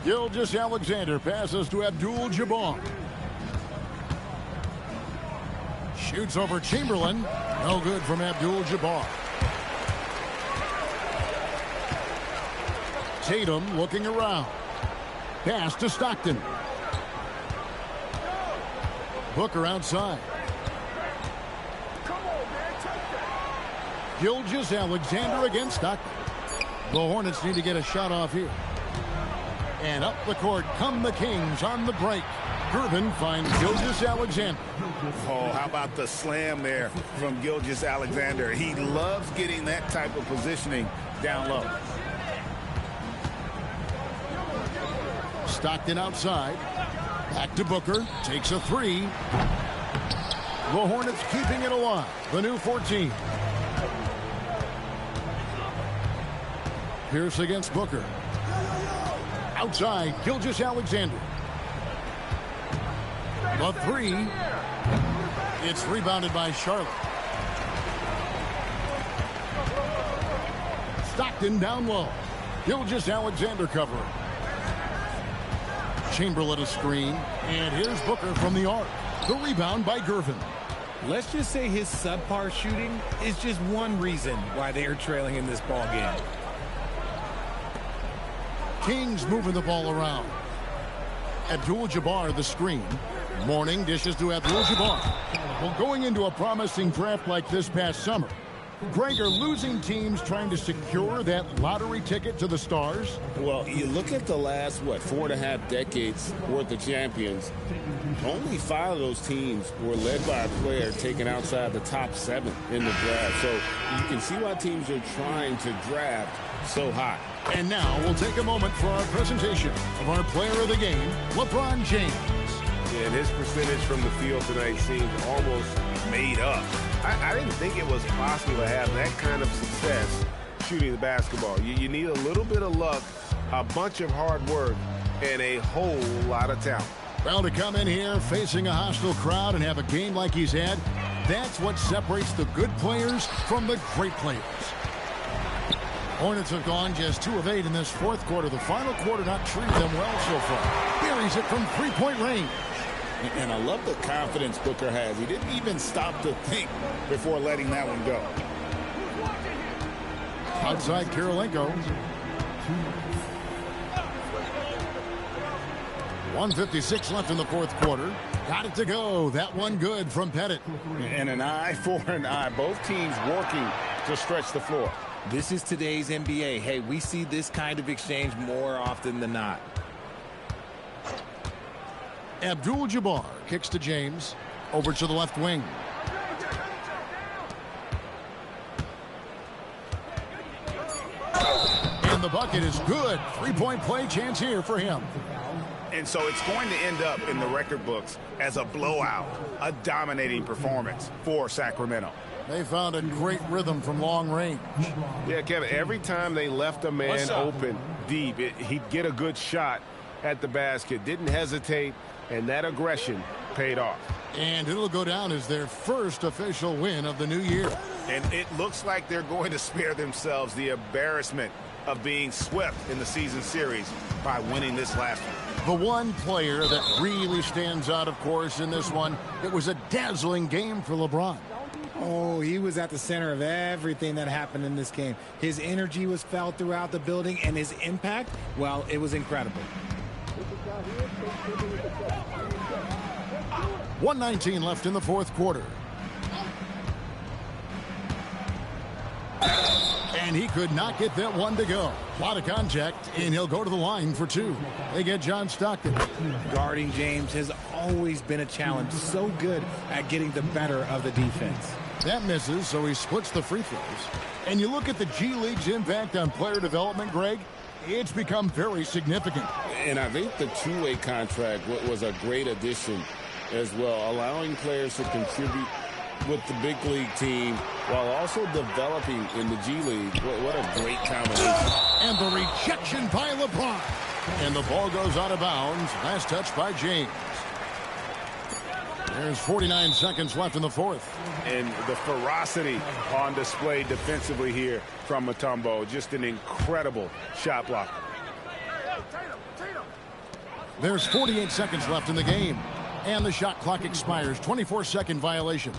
Gilgeous-Alexander passes to Abdul-Jabbar. Shoots over Chamberlain. No good from Abdul-Jabbar. Tatum looking around. Pass to Stockton. Booker outside. Gilgeous-Alexander against Stockton. The Hornets need to get a shot off here. And up the court come the Kings on the break. Gervin finds Gilgeous-Alexander. Oh, how about the slam there from Gilgeous-Alexander? He loves getting that type of positioning down low. Stockton outside. Back to Booker. Takes a three. The Hornets keeping it alive. The new 14. Pierce against Booker. Outside, Gilgeous-Alexander. The three. It's rebounded by Charlotte. Stockton down low. Gilgeous-Alexander covering. Chamberlain a screen. And here's Booker from the arc. The rebound by Gervin. Let's just say his subpar shooting is just one reason why they are trailing in this ball game. Kings moving the ball around. Abdul-Jabbar the screen. Morning dishes to Abdul-Jabbar. Well, going into a promising draft like this past summer, Greg, are losing teams trying to secure that lottery ticket to the stars? Well, you look at the last, 4.5 decades worth of champions. Only 5 of those teams were led by a player taken outside the top 7 in the draft. So you can see why teams are trying to draft so high. And now we'll take a moment for our presentation of our player of the game, LeBron James. Yeah, and his percentage from the field tonight seems almost made up. I didn't think it was possible to have that kind of success shooting the basketball. You need a little bit of luck, a bunch of hard work, and a whole lot of talent. Well, to come in here facing a hostile crowd and have a game like he's had, that's what separates the good players from the great players. Hornets have gone just 2 of 8 in this fourth quarter. The final quarter not treated them well so far. Buries it from three-point range. And I love the confidence Booker has. He didn't even stop to think before letting that one go. Outside Kirilenko. 1:56 left in the fourth quarter. Got it to go. That one good from Pettit. And an eye for an eye. Both teams working to stretch the floor. This is today's NBA. Hey, we see this kind of exchange more often than not. Abdul-Jabbar kicks to James. Over to the left wing. And the bucket is good. Three-point play chance here for him. And so it's going to end up in the record books as a blowout, a dominating performance for Sacramento. They found a great rhythm from long range. Yeah, Kevin, every time they left a man open deep, he'd get a good shot at the basket. Didn't hesitate, and that aggression paid off. And it'll go down as their first official win of the new year. And it looks like they're going to spare themselves the embarrassment of being swept in the season series by winning this last one. The one player that really stands out, of course, in this one, it was a dazzling game for LeBron. Oh, he was at the center of everything that happened in this game. His energy was felt throughout the building, and his impact, well, it was incredible. 1:19 left in the fourth quarter. And he could not get that one to go. A lot of contact, and he'll go to the line for 2. They get John Stockton. Guarding James has always been a challenge. So good at getting the better of the defense. That misses, so he splits the free throws. And you look at the G League's impact on player development, Greg. It's become very significant. And I think the two-way contract was a great addition as well, allowing players to contribute with the big league team while also developing in the G League. What a great combination. And the rejection by LeBron. And the ball goes out of bounds. Last touch by James. There's 49 seconds left in the fourth. And the ferocity on display defensively here from Mutombo. Just an incredible shot blocker. There's 48 seconds left in the game. And the shot clock expires. 24-second violation.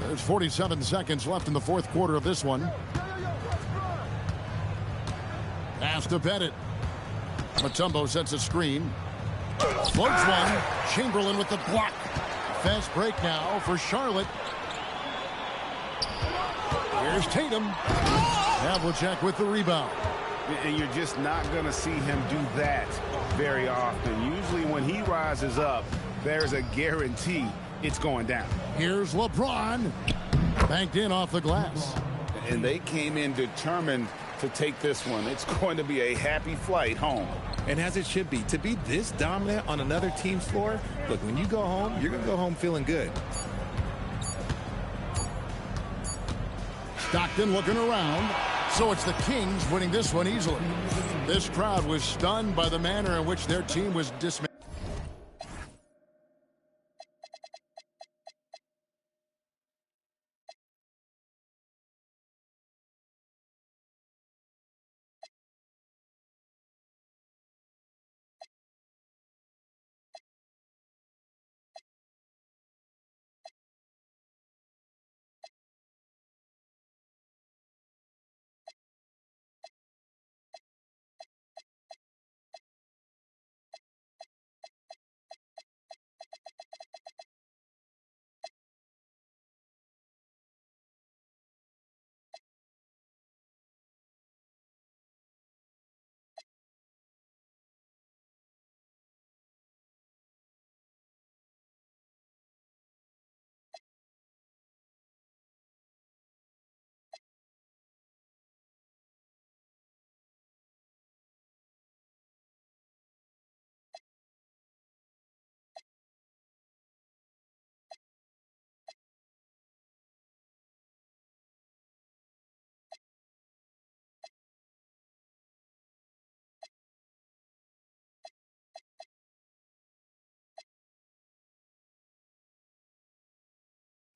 There's 47 seconds left in the fourth quarter of this one. Pass to Pettit. Mutombo sets a screen. Floats one. Chamberlain with the block. Fast break now for Charlotte. Here's Tatum. Havlicek with the rebound. And you're just not going to see him do that very often. Usually when he rises up, there's a guarantee it's going down. Here's LeBron. Banked in off the glass. And they came in determined to take this one. It's going to be a happy flight home. And as it should be. To be this dominant on another team's floor, look, when you go home, you're going to go home feeling good. Stockton looking around. So it's the Kings winning this one easily. This crowd was stunned by the manner in which their team was dismantled.